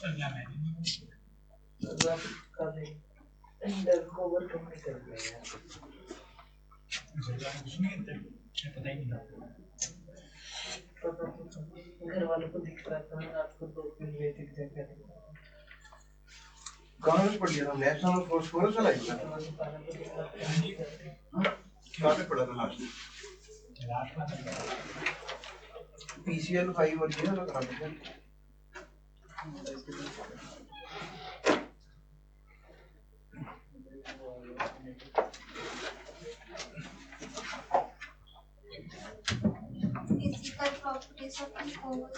चलना है मतलब कभी अंडर कवर करने चल रहे हैं जगह कुछ नहीं है पता ही नहीं पता तो घर वालों को दिख रहा था आपको तो मिले दिख जाएगा कहाँ से पढ़ लिया था नेशनल फोर्स को चला गया कहाँ पे पढ़ा था लास्ट में पीसीएल 5 और ये ना करा था फिजिकल प्रॉपर्टीज ऑफ सॉलिड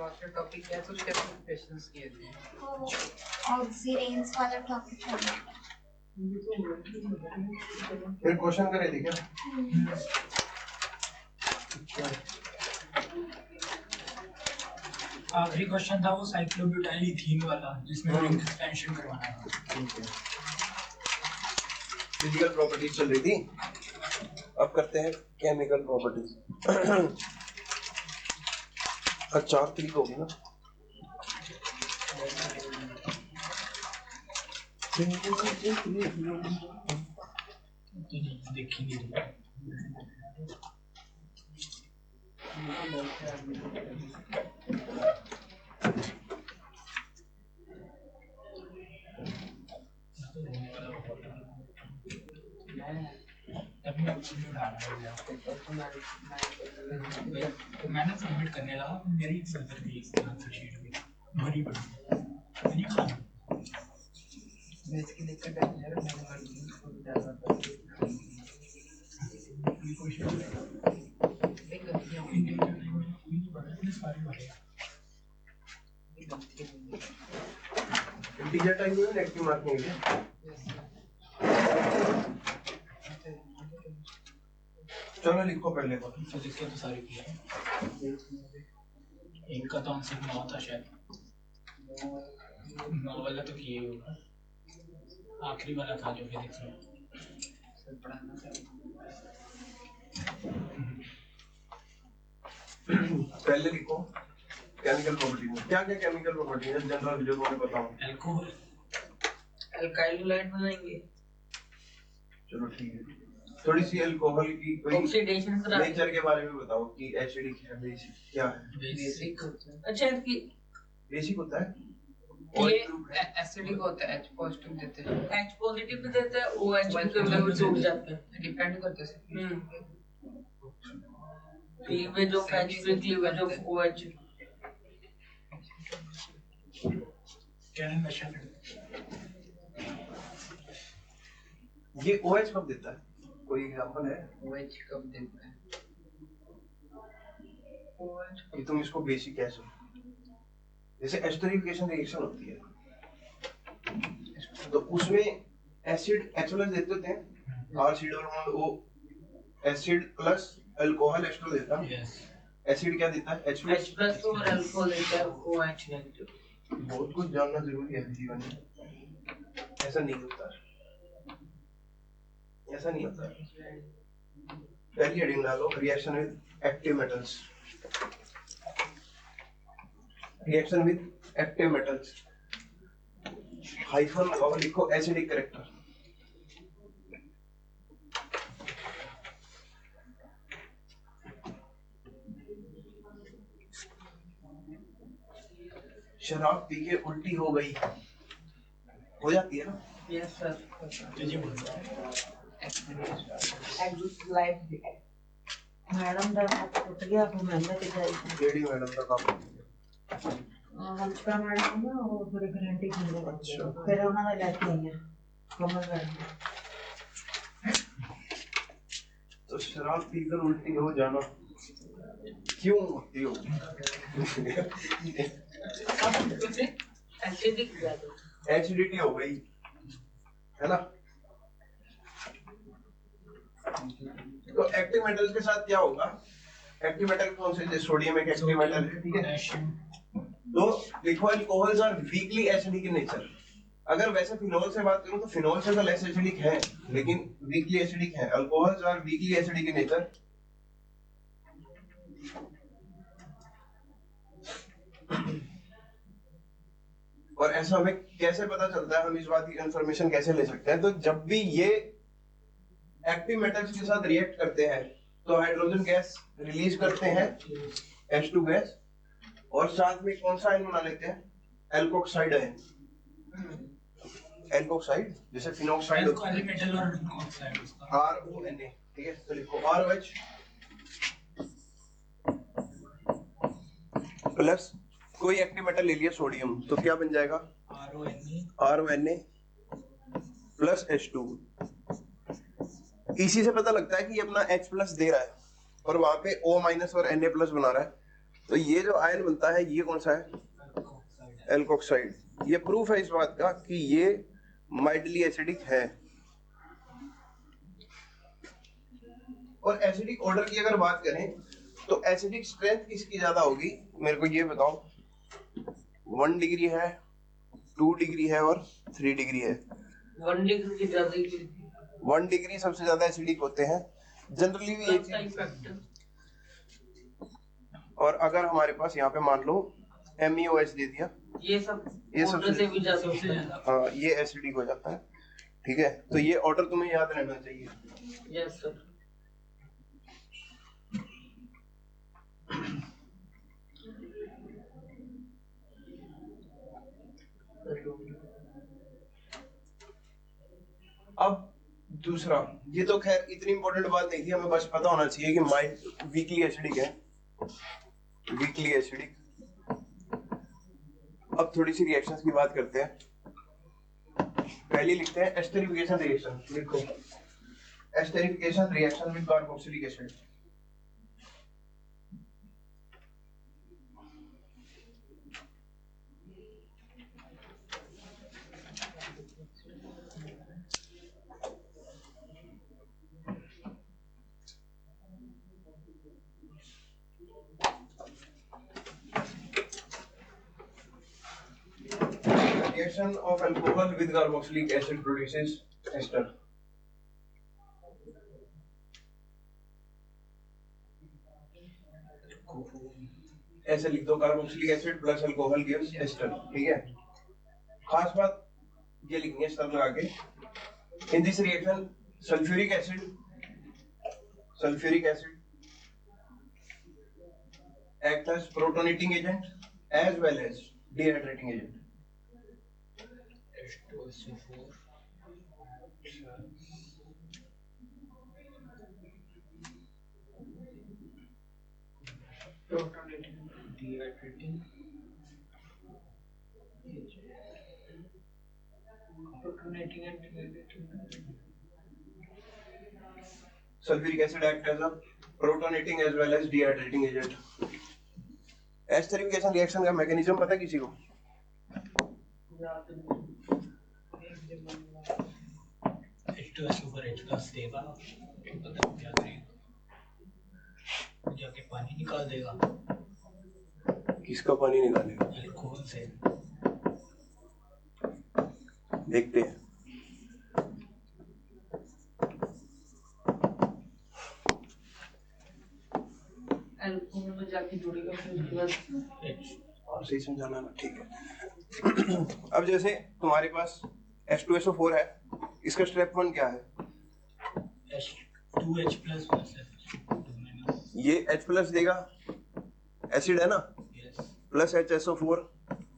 आपका टॉपिक क्या है तो उसके क्वेश्चंस किए थे ऑक्सीरेंस वाला टॉपिक है फिर क्वेश्चन करे थे क्या आखिरी क्वेश्चन था वो साइक्लोब्यूटाइल इथीन वाला जिसमें रिंग एक्सपेंशन करवाना था। ठीक है फिजिकल प्रॉपर्टीज चल रही थी अब करते हैं केमिकल प्रॉपर्टीज अच्छा 3 होगी ना देखी नहीं मैंने सबमिट करने लगा मेरी सर्वर थी आंसर शीट में भरी पड़ी मैंने खा बेच के लेकर बैठ जा रहा मैंने कर दी उसको ज्यादा कोई शीट एक गलतियां हुई सारी भरे इंटीजर टाइप में नेगेटिव मार्किंग है चलो लिखो पहले को फिजिक्स के तो सारी की है एक का तो आंसर 9 था शायद 9 वाला तो किए होगा आखिरी वाला था जो फिजिक्स में सब पढ़ाना था पहले लिखो केमिकल प्रॉपर्टी में क्या क्या केमिकल प्रॉपर्टी है जनरल जो तुम्हें बताऊं अल्कोहल अल्काइलाइड बनाएंगे चलो ठीक है थोड़ी सी अल्कोहल की कोई ऑक्सीडेशन करा नेचर के बारे में बताओ कि एसिडिक है बेसिक क्या है बेसिक होता है अच्छा इसकी बेसिक होता है ये एसिडिक होता है H पॉजिटिव देते हैं H पॉजिटिव भी देता है OH भी कभी कभी टूट जाता है डिपेंड करता है cleavage of H free cleavage of OH canon machine ये OH कब देता है कोई एग्जांपल है OH कब देता है OH कि तुम इसको बेसिक कह सकते जैसे एस्टरिफिकेशन रिएक्शन होती है तो उसमें एसिड H+ देते होते हैं R O acid plus alcohol ester देता है यस एसिड क्या देता है H+ और अल्कोहल देता है OH नेगेटिव बहुत कुछ जानना जरूरी है जीवन में ऐसा नहीं होता पहली हेडिंग डालो reaction with active metals hyphen और लिखो एसिडिक कैरेक्टर शराब पी के उल्टी हो गई हो जाती है ना यस सर तुझे बोलता है मैडम का हाथ टूट गया तो मैंने दिखाई जेडी मैडम का काम हल्का मैडम ना वो थोड़ी गारंटी थी अच्छा फिर उन्होंने लेके आई है कमर मैडम तो शराब पीकर उल्टी हो जाना क्यों होती हो एसिडिक ज्यादा एसिडिटी हो गई है ना तो एक्टिव मेटल्स के साथ क्या होगा एक्टिव मेटल कौन से सोडियम एक एक्टिव मेटल है ठीक है तो लिखो alcohols are weakly acidic in nature अगर वैसे फिनोल से बात करूं तो फिनोल से तो लेस एसिडिक है लेकिन वीकली एसिडिक है alcohols are weakly acidic in nature और ऐसा हमें कैसे पता चलता है, हम इस बात की इंफॉर्मेशन कैसे ले सकते हैं? तो जब भी ये एक्टिव मेटल्स के साथ रिएक्ट करते हैं तो हाइड्रोजन गैस रिलीज करते हैं, H2 गैस, और साथ में कौन सा आयन बना लेते हैं? Alkoxide ion. एल्कोक्साइड जैसे फिनोक्साइड इसको एलिमेंटल और ऑक्साइड उसका RONA, ठीक है? तो लिखो ROH प्लस कोई एक्टिव मेटल ले लिया सोडियम, तो क्या बन जाएगा? RONA plus H2। इसी से पता लगता है कि ये अपना H प्लस दे रहा है और वहां पे O माइनस और Na प्लस बना रहा है। तो ये जो आयन बनता है ये कौन सा है? एल्कोक्साइड। ये प्रूफ है इस बात का कि ये माइल्डली एसिडिक है। और एसिडिक ऑर्डर की अगर बात करें तो एसिडिक स्ट्रेंथ किसकी ज्यादा होगी? मेरे को ये बताओ। 1 डिग्री है, 2 डिग्री है और 3 डिग्री है। 1 डिग्री की ज्यादा ही 1 डिग्री सबसे ज्यादा एसिडिक होते हैं जनरली भी एक चीज। और अगर हमारे पास यहाँ पे मान लो MeOH दे दिया, ये सबसे भी ज्यादा हाँ ये एसिडिक हो जाता है, ठीक है? तो ये ऑर्डर तुम्हें याद रहना चाहिए। Yes sir. अब दूसरा, ये तो खैर इतनी इंपॉर्टेंट बात नहीं थी, हमें बस पता होना चाहिए कि माइल्ड वीकली एसिडिक है, वीकली एसिडिक। अब थोड़ी सी रिएक्शंस की बात करते हैं। पहले लिखते हैं एस्टेरिफिकेशन रिएक्शन। लिखो esterification reaction with carboxylic acid. Reaction of alcohol with carboxylic acid produces ester. ऐसे लिख दो, carboxylic acid plus alcohol gives ester, ठीक है? खास बात ये लिखनी है एस्टर लगा के। In this reaction sulphuric acid act as protonating agent as well as dehydrating agent. H2SO4 dehydrating Sulfuric acid act as a protonating as well as dehydrating agent. Esterification reaction का मैकेनिज्म पता है किसी को? H2SO4 H+ देगा, पता क्या करेगा? जाके पानी निकाल देगा। किसका पानी निकालेगा? अल्कोहल से। देखते हैं। अल्कोहल में जाके जुड़ेगा, फिर उसके बाद और सही समझाना ना, ठीक है? अब जैसे तुम्हारे पास H2SO4 है, इसका स्टेप 1 क्या है? H2H+ ये H प्लस देगा, एसिड है ना, प्लस HSO4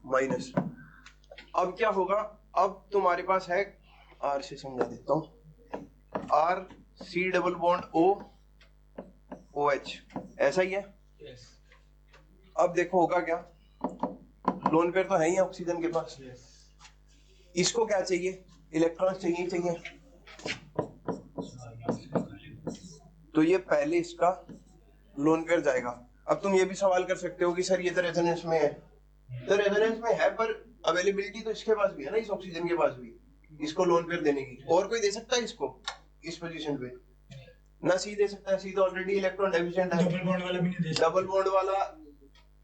माइनस। अब क्या होगा? अब तुम्हारे पास है, R से समझा देता हूँ, R C double bond O OH, ऐसा ही है। अब देखो होगा क्या, लोन पेयर तो है ही ऑक्सीजन के पास, इसको क्या चाहिए? इलेक्ट्रॉन चाहिए चाहिए। तो ये पहले इसका लोन पेयर जाएगा। अब तुम ये भी सवाल कर सकते हो कि सर ये तो रेजोनेंस में है, तो रेजोनेंस में है पर अवेलेबिलिटी तो इसके पास भी है ना, इस ऑक्सीजन के पास भी, इसको लोन पेयर देने की। और कोई दे सकता है इसको इस पोजीशन पे? ना सी दे सकता है, सी तो ऑलरेडी इलेक्ट्रॉन डेफिशिएंट है। डबल बॉन्ड वाला भी नहीं दे सकता।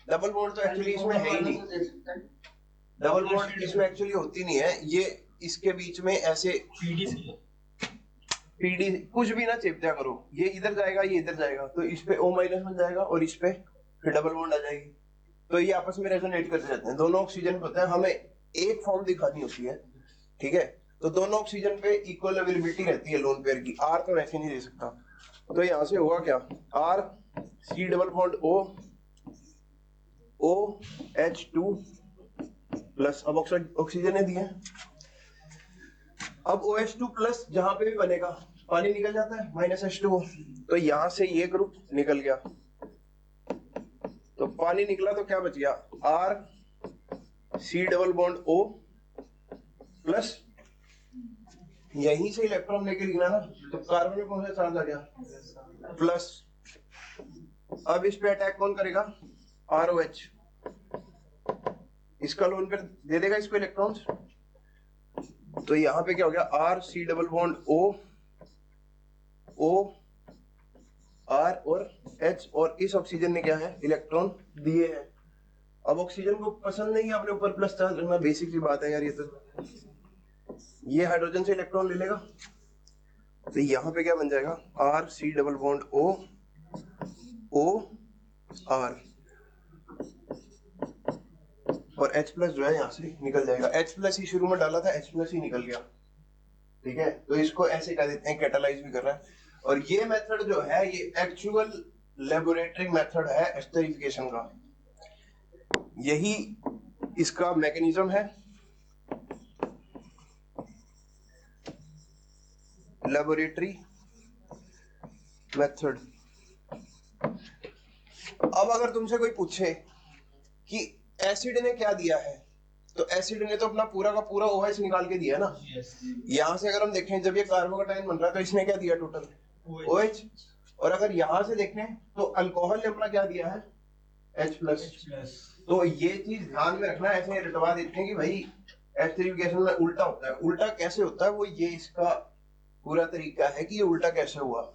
डबल बॉन्ड तो एक्चुअली इसमें है ही नहीं, डबल बॉन्ड इसमें एक्चुअली होती नहीं है। ये इसके बीच में ऐसे पीडी कुछ भी ना चिपचा करो, ये इधर जाएगा ये इधर जाएगा, तो इस पे O माइनस बन जाएगा और इस पे फिर डबल बॉन्ड आ जाएगी। तो ये आपस में रेजोनेट करते रहते हैं, दोनों ऑक्सीजन होते हैं। हमें एक फॉर्म दिखानी होती है, ठीक है, तो दोनों ऑक्सीजन पे इक्वल अवेलेबिलिटी रहती है लोन पेयर की, आर तो वैसे नहीं दे सकता। तो यहां से होगा क्या, R C double bond O OH2 plus, अब ऑक्सीजन ने दिया, अब OH2 प्लस जहां पे भी बनेगा पानी निकल जाता है -H2O, तो यहां से ये ग्रुप निकल गया, तो पानी निकला तो क्या बच गया, R C double bond O plus, यहीं से इलेक्ट्रॉन लेके लिखना ना, तो कार्बन में कौन सा चार्ज आ गया, प्लस। अब इस पे अटैक कौन करेगा, ROH, इसका लोन पेयर दे देगा इसको इलेक्ट्रॉन्स, तो यहां पे क्या हो गया, R C double bond O R और H, और इस ऑक्सीजन ने क्या है, इलेक्ट्रॉन दिए हैं। अब ऑक्सीजन को पसंद नहीं है अपने ऊपर प्लस चार्ज रखना, बेसिक सी बात है यार, ये हाइड्रोजन से इलेक्ट्रॉन ले लेगा, तो यहां पे क्या बन जाएगा, R C double bond O R, और H प्लस जो है यहां से निकल जाएगा, H प्लस ही शुरू में डाला था, H प्लस ही निकल गया, ठीक है। तो इसको ऐसे कह देते हैं, कैटालाइज भी कर रहा है। और ये मेथड जो है ये एक्चुअल लेबोरेटरी मेथड है एस्टरिफिकेशन का, यही इसका मैकेनिज्म है, लेबोरेटरी मेथड। अब अगर तुमसे कोई पूछे कि एसिड ने क्या दिया है, तो एसिड ने तो अपना पूरा का पूरा OH निकाल के दिया ना, यहां से अगर हम देखें जब ये कार्बोकेटाइन बन रहा है तो इसने क्या दिया, टोटल OH, और अगर यहां से देखें तो अल्कोहल ने अपना क्या दिया है, H प्लस। तो ये चीज ध्यान में रखना, ऐसे रटवा देते हैं कि भाई एस्टरिफिकेशन में उल्टा होता है, उल्टा कैसे होता है, वो ये इसका पूरा तरीका है कि ये उल्टा कैसे हुआ।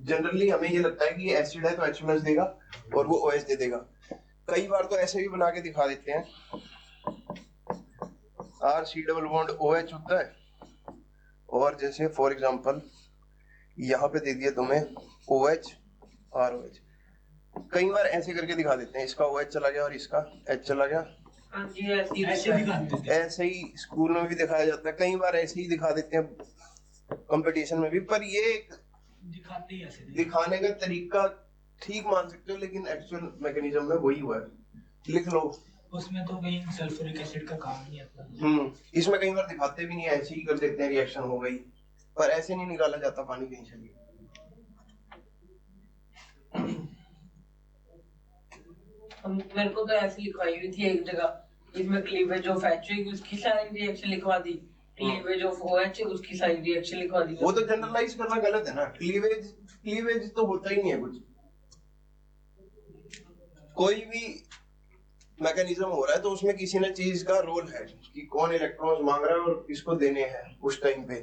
जनरली हमें ये लगता है कि ये एसिड है तो H प्लस देगा और वो OH दे देगा, कई बार तो ऐसे भी बना के दिखा देते हैं, R C double bond OH होता है, और जैसे फॉर एग्जांपल यहाँ पे दे दिया तुम्हें OH ROH, कई बार ऐसे करके दिखा देते हैं, इसका OH चला गया और इसका H चला गया, हाँ जी, ऐसे ऐसे दिखा देते हैं। ऐसे ही स्कूल में भी दिखाया जाता है, कई बार ऐसे ही दिखा देते हैं कंपटीशन में भी, पर ये दिखाते ही ऐसे थे। दिखाने का तरीका ठीक मान सकते हो, लेकिन एक्चुअल मैकेनिज्म में वही हुआ है, लिख लो। उसमें तो कहीं सल्फ्यूरिक एसिड का काम नहीं आता। इसमें कई बार दिखाते भी नहीं, ऐसे ही कर देते हैं, रिएक्शन हो गई, पर ऐसे नहीं निकाला जाता पानी कहीं से भी। मेरे को तो ऐसे लिखवाई हुई थी एक जगह, इसमें क्लीवेज ऑफ H उसकी सारी रिएक्शन लिखवा दी, क्लीवेज ऑफ OH उसकी सारी रिएक्शन लिखवा दी। वो तो जनरलाइज करना गलत है ना, क्लीवेज तो होता ही नहीं है कुछ, कोई भी मैकेनिज्म हो रहा है तो उसमें किसी ने चीज का रोल है कि कौन इलेक्ट्रॉन्स मांग रहा है और किसको देने हैं उस टाइम पे।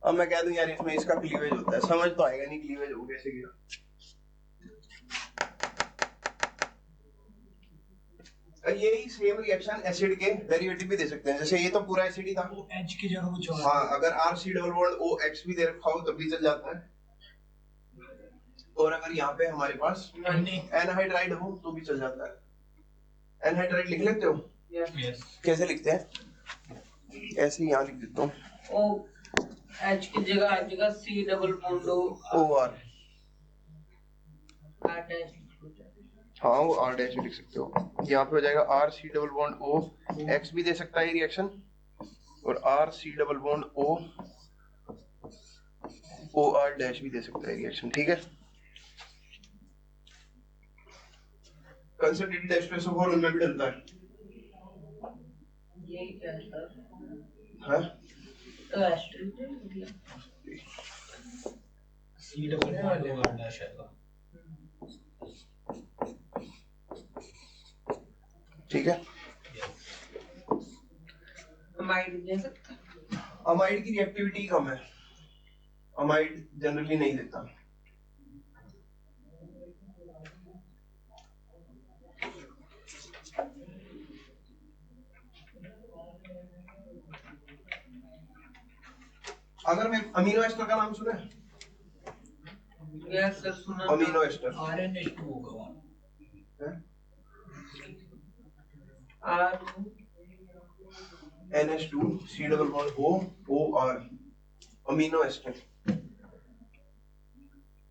अब मैं कह दूं यार इसमें इसका क्लीवेज होता है, समझ तो आएगा नहीं क्लीवेज हो कैसे गया। यही सेम रिएक्शन एसिड के डेरिवेटिव भी दे सकते हैं, जैसे ये तो पूरा एसिड ही था, वो H की जगह कुछ और। हाँ, अगर R C double bond OH भी दे रखा हो तब भी चल जाता है, और अगर यहाँ पे हमारे पास एनहाइड्राइड हो तो भी चल जाता है। एनहाइड्राइड लिख लेते हो, Yes. कैसे लिखते हैं, ऐसे यहाँ लिख देता हूँ, OH की जगह आ जाएगा C double bond OR, R dash. हाँ वो R डैश लिख सकते हो, यहाँ पे हो जाएगा R C double bond O, X भी दे सकता है रिएक्शन, और R C double bond O R dash भी दे सकता है रिएक्शन, ठीक है। कंसंट्रेटेड H2SO4 उनमें भी डलता है, ये क्या है सर? हाँ तो एस्ट्रेट C double bond O R dash आएगा। ठीक है। अमाइड दे सकता है? अमाइड की रिएक्टिविटी कम है, अमाइड जनरली नहीं देता। अगर मैं अमीनो एस्टर का नाम सुना है, यस सर सुना। अमीनो एस्टर RNH2 होगा। R NH2 C double bond O OR amino ester,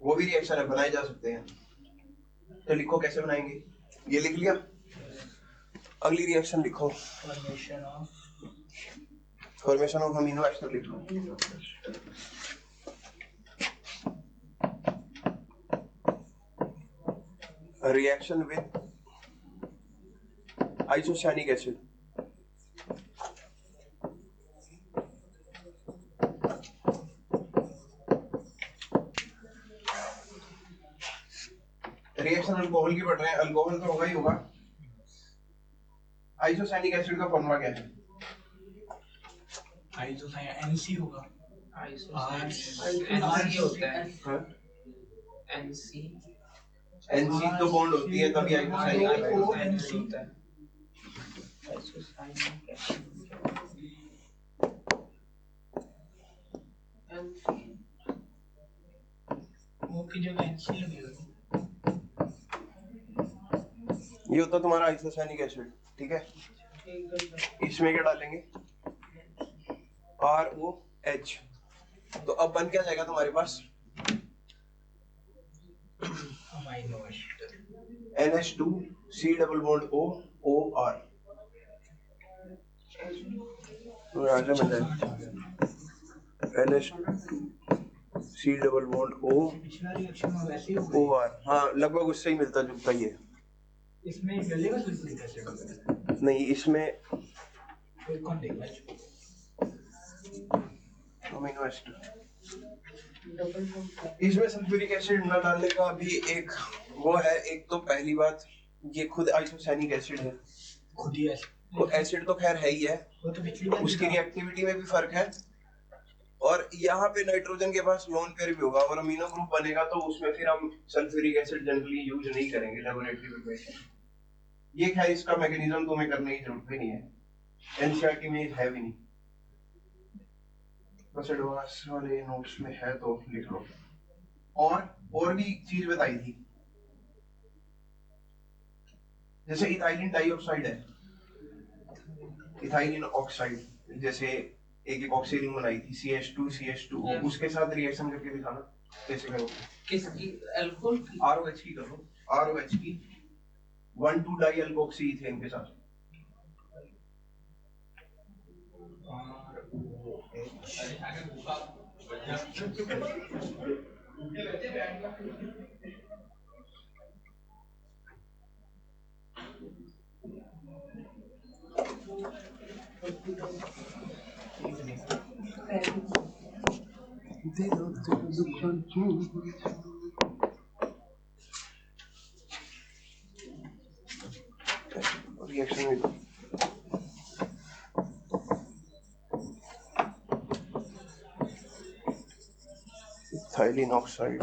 वो भी रिएक्शन है, बनाए जा सकते हैं। तो लिखो कैसे बनाएंगे, ये लिख लिया। अगली रिएक्शन लिखो, फॉर्मेशन ऑफ अमीनो एस्टर लिखो। Reaction with isocyanic acid, reaction alcohol की पढ़ रहे हैं, अल्कोहल तो होगा ही होगा। आइसोसाइनिक एसिड का फॉर्मूला क्या है? NC होगा। NC तो बॉन्ड होती है तभी आइसोसाइनिक NC वो की जगह NC लगी होगी। ये होता तुम्हारा आइसोसाइनिक एसिड, ठीक है। इसमें क्या डालेंगे? ROH। तो अब बन क्या जाएगा तुम्हारे पास? Amino ester NH2 C double bond O OR। तो आगे बन जाएगा NH2 C double bond O पिछला रिएक्शन में वैसे ही होगा। OR। हाँ लगभग उससे ही मिलता जुलता ही है। इसमें गलेगा सल्फ्यूरिक एसिड नहीं, इसमें फिर कौन देगा? Amino ester. इसमें सल्फ्यूरिक एसिड न डालने का भी एक वो है। एक तो पहली बात, ये खुद आइसोसाइनिक एसिड है, खुद ही एसिड, तो एसिड तो खैर है ही है, वो तो पिछली बार उसकी रिएक्टिविटी में भी फर्क है। और यहाँ पे नाइट्रोजन के पास लोन पेयर भी होगा और अमीनो ग्रुप बनेगा, तो उसमें फिर हम सल्फ्यूरिक एसिड जनरली यूज नहीं करेंगे लेबोरेटरी प्रिपरेशन। ये खैर इसका मैकेनिज्म तुम्हें करने की जरूरत भी नहीं है, एनसीईआरटी में है भी नहीं, बस एडवांस वाले नोट्स में है तो लिख लो। और भी चीज बताई थी, जैसे इथाइलिन डाइऑक्साइड है, इथाइलिन ऑक्साइड, जैसे एक इपॉक्सी रिंग बनाई थी CH2CH2O, उसके साथ रिएक्शन करके दिखाना कैसे करोगे। किसकी? अल्कोहल की? ROH की करो, ROH की 1,2 डाई अल्कोक्सी इथेन के साथ। रिएक्शन में इथाइलिन ऑक्साइड,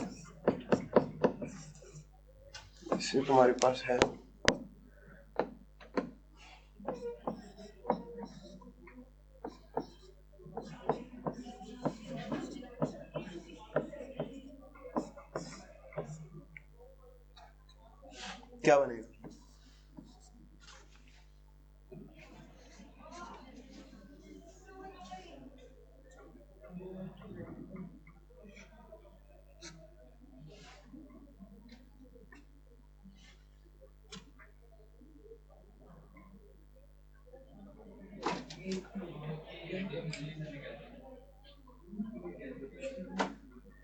इससे तुम्हारे पास है क्या बनेगा?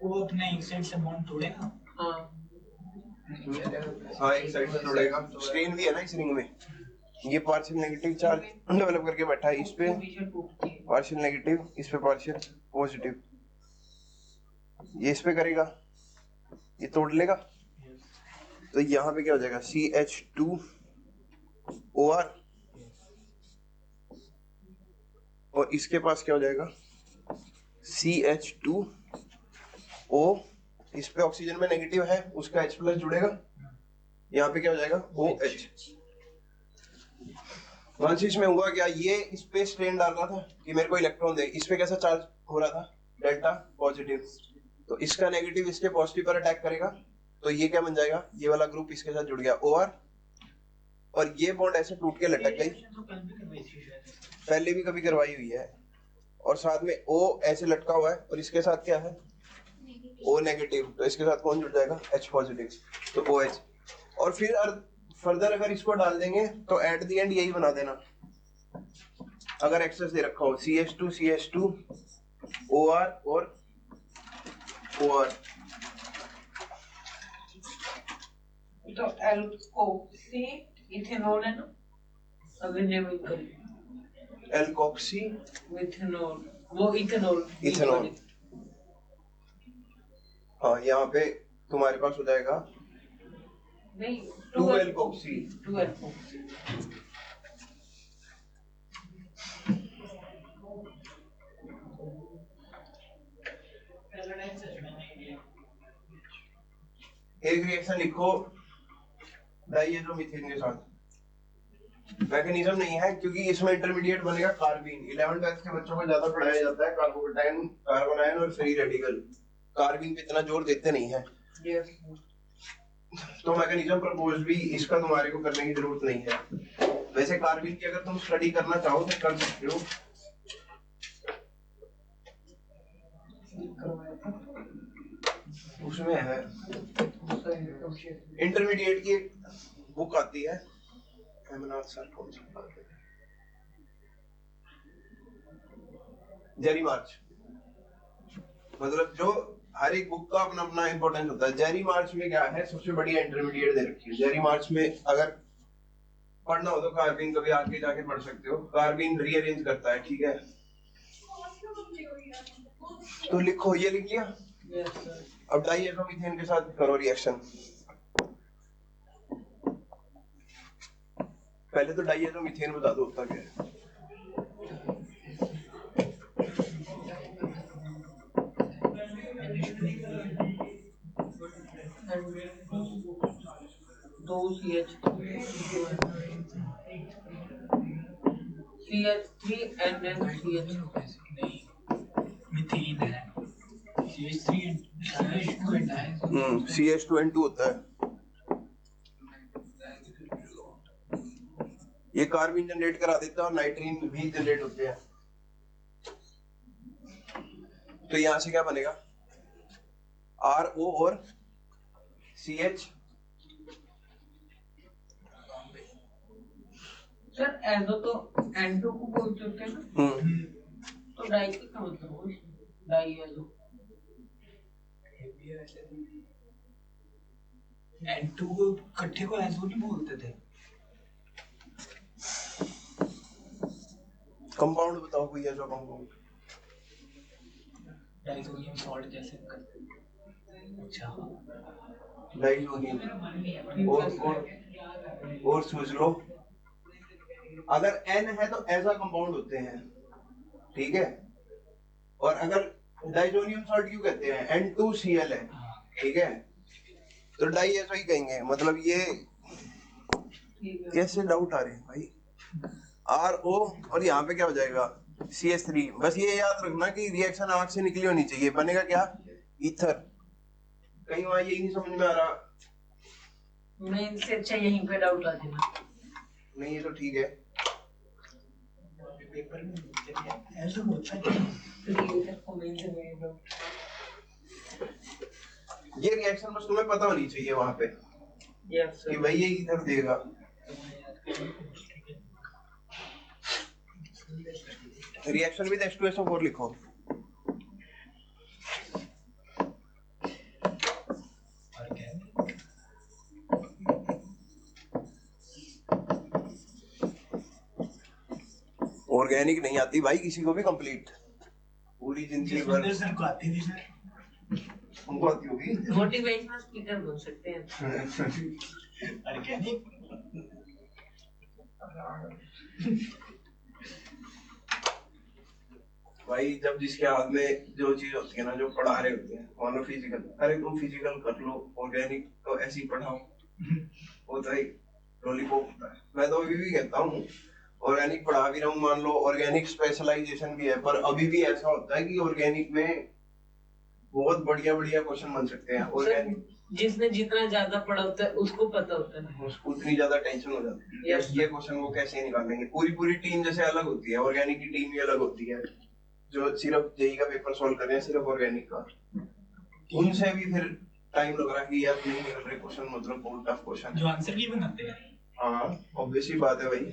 वो अपने एक साइड से बॉन्ड तोड़ेगा। हाँ हाँ, एक साइड से तोड़ेगा। स्ट्रेन भी है ना इस रिंग में, ये पार्शियल नेगेटिव चार्ज डेवलप करके बैठा है, इस पे पार्शियल नेगेटिव, इस पे पार्शियल पॉजिटिव, ये इस पे करेगा, ये तोड़ लेगा, तो यहाँ पे क्या हो जाएगा? CH2OR, और इसके पास क्या हो जाएगा? CH2O, इस पे ऑक्सीजन में नेगेटिव है, उसका H प्लस जुड़ेगा, यहाँ पे क्या हो जाएगा? OH। वंस इसमें हुआ क्या, ये इस पे स्ट्रेन डाल रहा था कि मेरे को इलेक्ट्रॉन दे, इस पे कैसा चार्ज हो रहा था? डेल्टा पॉजिटिव, तो इसका नेगेटिव इसके पॉजिटिव पर अटैक करेगा, तो ये क्या बन जाएगा? ये वाला ग्रुप इसके साथ जुड़ गया OR, और ये बॉन्ड ऐसे टूट के लटक गई। पहले भी कभी करवाई हुई है, और साथ में O ऐसे लटका हुआ है और इसके साथ क्या है O नेगेटिव, तो इसके साथ कौन जुड़ जाएगा H पॉजिटिव, तो OH। और फिर फर्दर अगर इसको डाल देंगे तो एट द एंड यही बना देना, अगर एक्सेस दे रखा हो CH2 OR और OR। तो एल्कोक्सी इथेनॉल है ना, अगर नेमिंग करें एल्कोक्सी इथेनॉल, वो इथेनॉल इथेनॉल। हाँ, यहाँ पे तुम्हारे पास हो जाएगा नहीं 2 एल्कोक्सी। 2 एल्कोक्सी। एक रिएक्शन लिखो डाइएथोमीथेन के साथ, मैकेनिज्म नहीं है क्योंकि इसमें इंटरमीडिएट बनेगा कार्बीन। 11th के बच्चों को ज्यादा पढ़ाया जाता है कार्बोकेटाइन, कार्बोनाइन और फ्री रेडिकल, कार्बीन पे इतना जोर देते नहीं है। तो मैकेनिज्म प्रपोज भी इसका तुम्हारे को करने की जरूरत नहीं है। वैसे कार्बीन की अगर तुम स्टडी करना चाहो तो कर सकते हो, उसमें है इंटरमीडिएट की बुक आती है, सर कौन सा, जेरी मार्च, मतलब जो हर एक बुक का अपना अपना इंपॉर्टेंस होता है। जेरी मार्च में क्या है, सबसे बढ़िया इंटरमीडिएट दे रखी है। जेरी मार्च में अगर पढ़ना हो तो कार्बीन कभी आगे जाके पढ़ सकते हो, कार्बीन रीअरेंज करता है, ठीक है। तो लिखो, ये लिख लिया। अब डाइएथोमीथेन के साथ करो रिएक्शन। पहले तो डाइएथोमीथेन बता दो होता क्या है। दो CH3NNCH मीथेन है, CH3 CH2N2 होता है। ये कार्बन जनरेट करा देता है और नाइट्रीन भी जनरेट होते हैं। तो यहां से क्या बनेगा, RO और CH। सर एजो तो N2 को बोलते होते हैं ना, तो डाई की क्या मतलब है, डाई एजो N2 को इकट्ठे को एजो नहीं बोलते थे। कंपाउंड बताओ कोई ऐसा कंपाउंड, डाइसोनियम सॉल्ट जैसे करते थे। अच्छा, डाइसोनियम और सोच लो, अगर N है तो ऐसा कंपाउंड होते हैं, ठीक है। और अगर डाइसोनियम सॉल्ट क्यों कहते हैं, N2Cl है, ठीक है, तो डाई ऐसा ही कहेंगे। मतलब ये कैसे डाउट आ रहे हैं भाई, RO और यहाँ पे क्या हो जाएगा CH3। बस ये याद रखना कि रिएक्शन आग से निकली होनी चाहिए, बनेगा क्या ईथर। कहीं वहां यही नहीं समझ में आ रहा, मैं इनसे अच्छा यहीं पे डाउट आ देना। नहीं ये तो ठीक है। पेपर में ऐसा होता है। ये रिएक्शन बस तुम्हें पता होनी चाहिए वहां पे कि भाई ये ईथर देगा। रिएक्शन विद H2SO4 लिखो। ऑर्गेनिक नहीं आती भाई किसी को भी कंप्लीट, पूरी जिंदगी भर सर को आती थी सर, उनको आती होगी। मोटिवेशनल स्पीकर बन सकते हैं। ऑर्गेनिक भाई जब जिसके हाथ में जो चीज होती है ना, जो पढ़ा रहे होते हैं, मानो फिजिकल, अरे तुम फिजिकल कर लो, ऑर्गेनिक तो ऐसे ही पढ़ाओ, वो तो एक लॉलीपॉप होता है। मैं तो अभी भी कहता हूँ ऑर्गेनिक पढ़ा भी रहा हूँ, मान लो ऑर्गेनिक स्पेशलाइजेशन भी है, पर अभी भी ऐसा होता है कि ऑर्गेनिक में बहुत बढ़िया बढ़िया क्वेश्चन बन सकते हैं। ऑर्गेनिक जिसने जितना ज्यादा पढ़ा होता है उसको पता होता है। उसको उतनी ज्यादा टेंशन हो जाती है Yes. ये क्वेश्चन वो कैसे निकालेंगे। पूरी पूरी टीम जैसे अलग होती है, ऑर्गेनिक की टीम भी अलग होती है, जो सिर्फ जेई का पेपर सॉल्व कर रहे हैं सिर्फ ऑर्गेनिक का, उनसे भी फिर टाइम लग रहा है कि यार नहीं निकल रहे क्वेश्चन, मतलब बहुत टफ क्वेश्चन। जो आंसर की बनाते हैं। हाँ ऑब्वियस ही बात है भाई।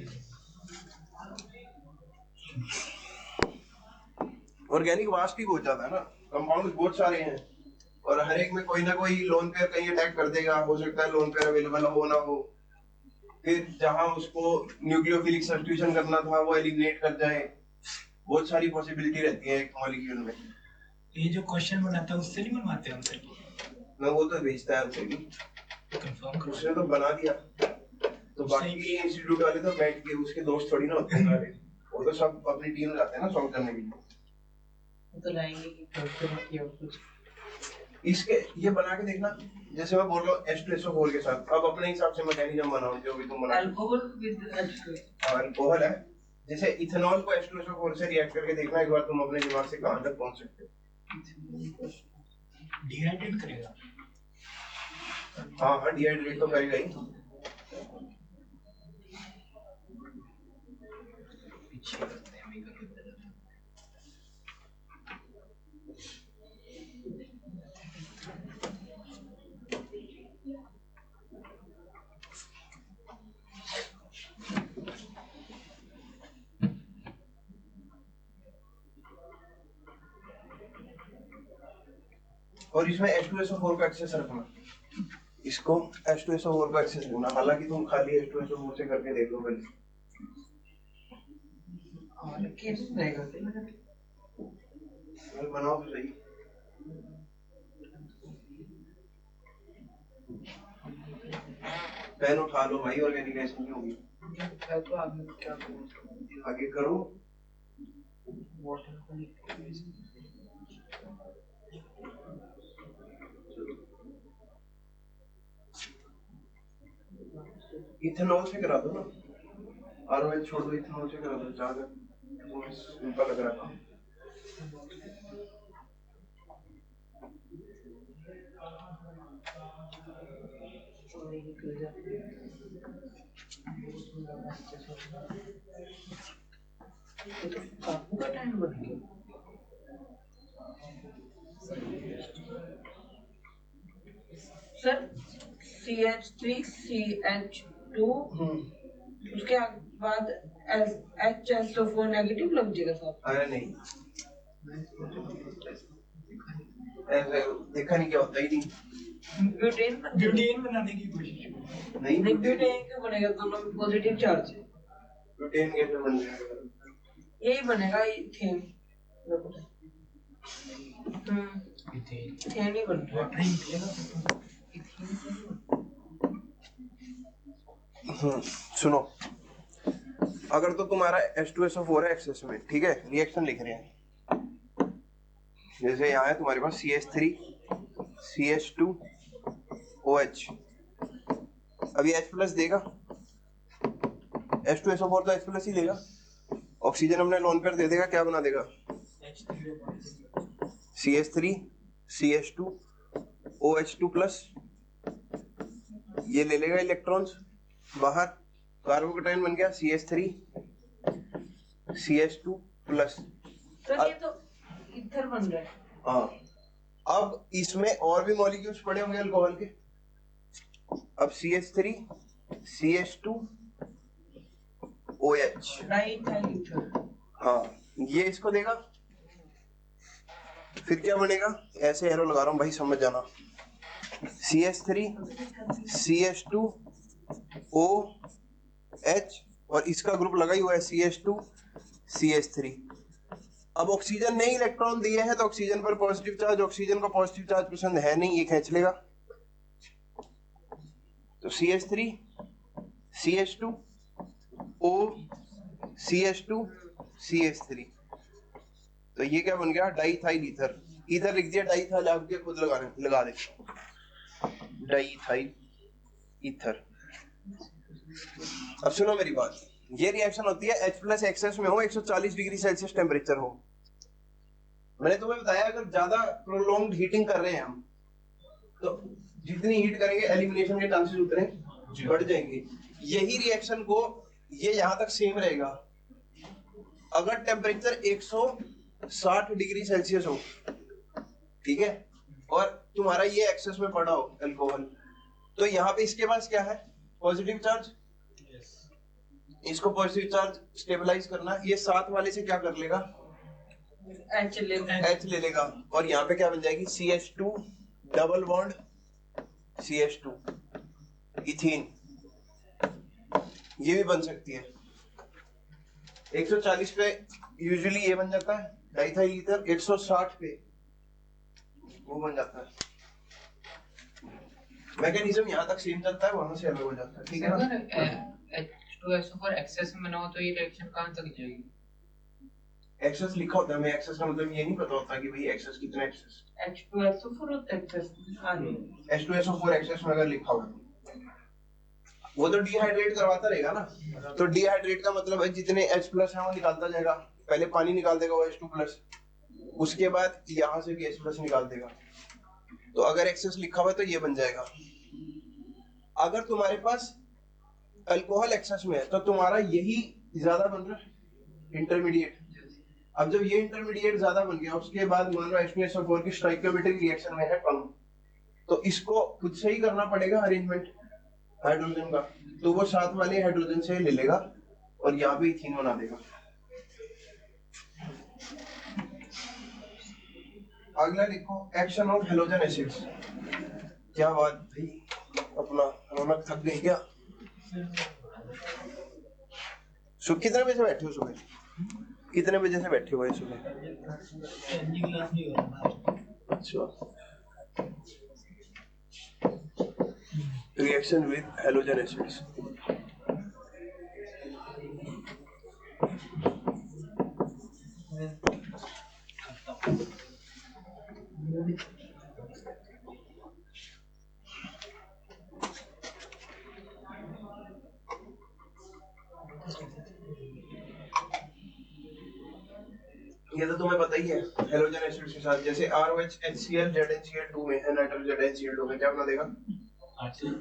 ऑर्गेनिक वास्ट ही बहुत ज्यादा है ना, कंपाउंड बहुत सारे हैं और हर एक में कोई ना कोई लोन पेयर कहीं अटैक कर देगा, हो सकता है लोन पेयर अवेलेबल हो ना हो, फिर जहां उसको न्यूक्लियोफिलिक सब्स्टिट्यूशन करना था वो एलिमिनेट कर जाए, बहुत सारी पॉसिबिलिटी रहती है एक मॉलिक्यूल में। ये जो क्वेश्चन बनाता है उससे नहीं बनवाते आंसर की? मैं वो तो भेजता है आंसर की, कंफर्म करो। उसने तो बना दिया, तो बाकी इंस्टीट्यूट वाले तो बैठ के उसके दोस्त थोड़ी ना होते हैं सारे, वो तो सब अपनी टीम लाते हैं ना सॉल्व करने के लिए। तो लाएंगे कि किया कुछ इसके ये बना के देखना, जैसे मैं बोल रहा हूँ H2SO4 के साथ, अब अपने हिसाब से मैकेनिज्म बनाओ जो भी तुम बना। Alcohol with H2। अल्कोहल है, जैसे इथेनॉल को H2SO4 से रिएक्ट करके देखना एक बार तुम अपने दिमाग से कहां तक पहुंच सकते हो। डिहाइड्रेट करेगा। हाँ डिहाइड्रेट तो करेगा ही। पीछे करते हैं अभी करके। और इसमें H2SO4 का एक्सेस रखना, इसको H2SO4 का एक्सेस रखना, हालांकि तुम खाली H2SO4 से करके देख लो पहले। और किस रहेगा बनाओ तो सही। पेन उठा लो भाई, ऑर्गेनाइजेशन की होगी। तो आगे क्या करूं? आगे करो। वाटर को इथेनॉल से करा दो ना, ROH छोड़ दो, इथेनॉल से करा दो, ज्यादा सिंपल लग रहा था। काफी का टाइम बन गया। सर CH3CH2 उसके बाद HSO4 नेगेटिव लग जाएगा साहब। अरे नहीं, ऐसे देखा नहीं क्या होता ही नहीं। ब्यूटेन बनाने की कोशिश। नहीं ब्यूटेन क्यों बनेगा? दोनों में पॉजिटिव चार्ज है। ब्यूटेन कैसे बन जाएगा? यही बनेगा इथेन। इथेन ही बन रहा वाटर ही निकलेगा। सुनो, अगर तो तुम्हारा H2SO4 है एक्सेस में, ठीक है, रिएक्शन लिख रहे हैं, जैसे यहाँ है तुम्हारे पास CH3 CH2 OH, अभी H प्लस देगा, H2SO4 तो H प्लस ही देगा, ऑक्सीजन हमने लोन पेयर दे देगा, क्या बना देगा? CH3 CH2 OH2 प्लस, ये ले लेगा इलेक्ट्रॉन्स बाहर, कार्बोकेटाइन बन गया CH3 CH2 प्लस। तो ये तो ईथर बन रहा है। हाँ, अब इसमें और भी मॉलिक्यूल्स पड़े होंगे अल्कोहल के, अब CH3 CH2 OH, diethyl ether. हाँ ये इसको देगा, फिर क्या बनेगा? ऐसे एरो लगा रहा हूं भाई, समझ जाना। CH3 CH2 OH और इसका ग्रुप लगा ही हुआ है CH2 CH3। अब ऑक्सीजन ने इलेक्ट्रॉन दिए हैं तो ऑक्सीजन पर पॉजिटिव चार्ज, ऑक्सीजन को पॉजिटिव चार्ज पसंद है नहीं, ये खींच लेगा, तो CH3 CH2 O CH2 CH3, तो ये क्या बन गया? Diethyl ether. ईथर लिख दिया, डाइथाइल आपके खुद लगा दे, डाइथाइल ईथर। अब सुनो मेरी बात, ये रिएक्शन होती है H प्लस एक्सेस में हो, 140 डिग्री सेल्सियस टेम्परेचर हो। मैंने तुम्हें बताया अगर ज्यादा प्रोलॉन्ग्ड हीटिंग कर रहे हैं हम, तो जितनी हीट करेंगे एलिमिनेशन के चांसेस उतने बढ़ जाएंगे। यही रिएक्शन को ये यहां तक सेम रहेगा अगर टेम्परेचर 160 डिग्री सेल्सियस हो, ठीक है, और तुम्हारा ये एक्सेस में पड़ा हो अल्कोहल, तो यहाँ पे इसके पास क्या है, पॉजिटिव चार्ज, इसको पॉजिटिव चार्ज स्टेबलाइज करना, ये साथ वाले से क्या कर लेगा, H ले लेगा, और यहाँ पे क्या बन जाएगी, CH2 double bond CH2 ethene, ये भी बन सकती है। 140 पे यूजुअली ये बन जाता है डाइथाइल ईथर, 160 पे वो बन जाता है। मैकेनिज्म यहाँ तक सेम चलता है, वहां से अलग हो जाता है, ठीक है ना। अगर H2SO4 एक्सेस में ना हो तो ये रिएक्शन कहां तक जाएगी? एक्सेस लिखा होता है, मैं एक्सेस का मतलब ये नहीं पता होता कि भाई एक्सेस कितना access, H2SO4 access H2SO4 access में अगर लिखा हुआ वो तो डिहाइड्रेट करवाता रहेगा ना, तो डिहाइड्रेट का मतलब है जितने H+ है वो निकालता जाएगा, पहले पानी निकाल देगा वो H2+, उसके बाद यहाँ से भी H+ निकाल देगा, तो अगर एक्सेस लिखा हुआ है तो ये बन जाएगा। अगर तुम्हारे पास अल्कोहल एक्सेस में है तो तुम्हारा यही ज्यादा बन रहा है इंटरमीडिएट। अब जब ये इंटरमीडिएट ज्यादा बन गया, उसके बाद मान लो H2SO4 की स्टोइकियोमेट्रिक रिएक्शन में है कम, तो इसको खुद से ही करना पड़ेगा अरेंजमेंट हाइड्रोजन का, तो वो साथ वाले हाइड्रोजन से ले लेगा और यहाँ पे इथीन बना देगा। अगला लिखो एक्शन ऑफ हेलोजन एसिड्स। क्या बात भाई, अपना रौनक थक गई क्या? कितने बजे से बैठे हो सुबह, कितने बजे से बैठे हुए सुबह? अच्छा, रिएक्शन विद हेलोजन एसिड्स। ये तो तुम्हें पता ही है हेलोजन एसिड्स के साथ, जैसे ROH HCl ZnCl2 में है, नाइट्रोजन ZnCl2 में क्या बना देगा, RCl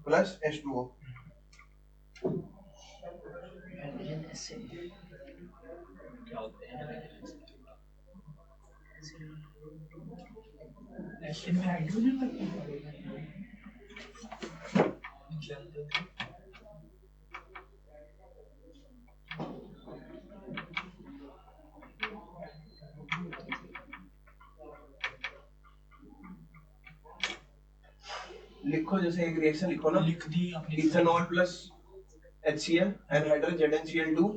प्लस H2O। क्या होते हैं एसिड में हाइड्रोजन लिखो, जैसे एक रिएक्शन लिखो ना, लिख दी आपने, ethanol plus HCl anhydrous ZnCl2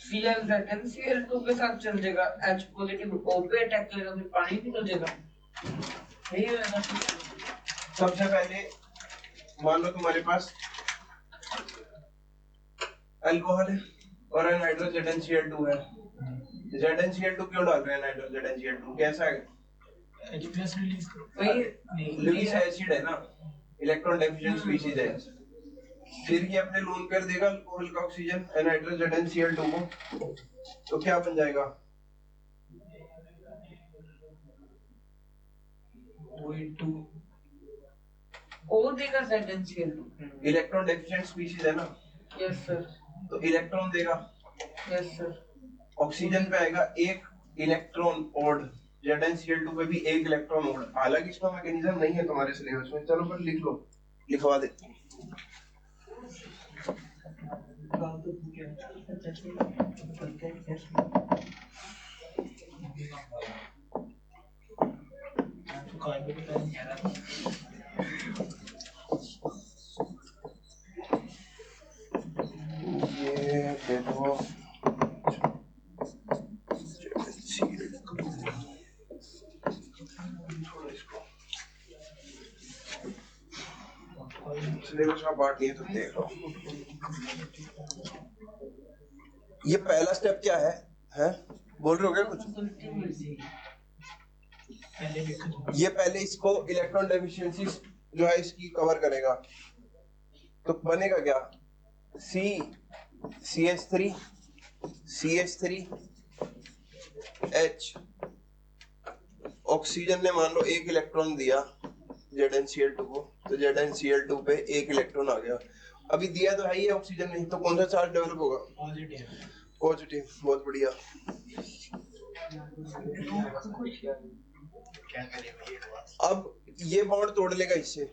Cl ZnCl2 के साथ चल जाएगा, H पॉजिटिव O पे अटैक करेगा, फिर पानी निकल जाएगा, यही है ना। सबसे पहले मान लो तुम्हारे पास अल्कोहल है और एनहाइड्रस ZnCl2 है, ZnCl2 क्यों डाल रहे हैं एनहाइड्रस ZnCl2, कैसा है, H+ रिलीज करो, वही लुईस एसिड है ना, इलेक्ट्रॉन डेफिशिएंट स्पीशीज है, फिर ये अपने लोन पेयर देगा अल्कोहल का ऑक्सीजन एनहाइड्रस ZnCl2 को, तो क्या बन जाएगा, O2 O देगा ZnCl2। इलेक्ट्रॉन डेफिशिएंट स्पीशीज है ना, यस सर, तो इलेक्ट्रॉन देगा, यस सर। ऑक्सीजन पे आएगा एक इलेक्ट्रॉन ओड, ZnCl2 पे भी एक इलेक्ट्रॉन ओड। हालांकि इसका मैकेनिज्म नहीं है तुम्हारे सिलेबस में, चलो पर लिख लो, लिखवा देते हैं। ये देखो थोड़ा इसको सिलेबस का पार्ट नहीं है तो देख लो। ये पहला स्टेप क्या है? बोल रहे हो क्या कुछ? ये पहले इसको इलेक्ट्रॉन डेफिशिएंसी जो है इसकी कवर करेगा। तो बनेगा क्या? CH3 H, ऑक्सीजन ने मान लो एक इलेक्ट्रॉन दिया ZnCl2 को, तो ZnCl2 पे एक इलेक्ट्रॉन आ गया। अभी दिया तो है ही ऑक्सीजन नहीं, तो कौन सा चार्ज डेवलप होगा? पॉजिटिव। बहुत बढ़िया। अब ये बॉन्ड तोड़ लेगा इससे,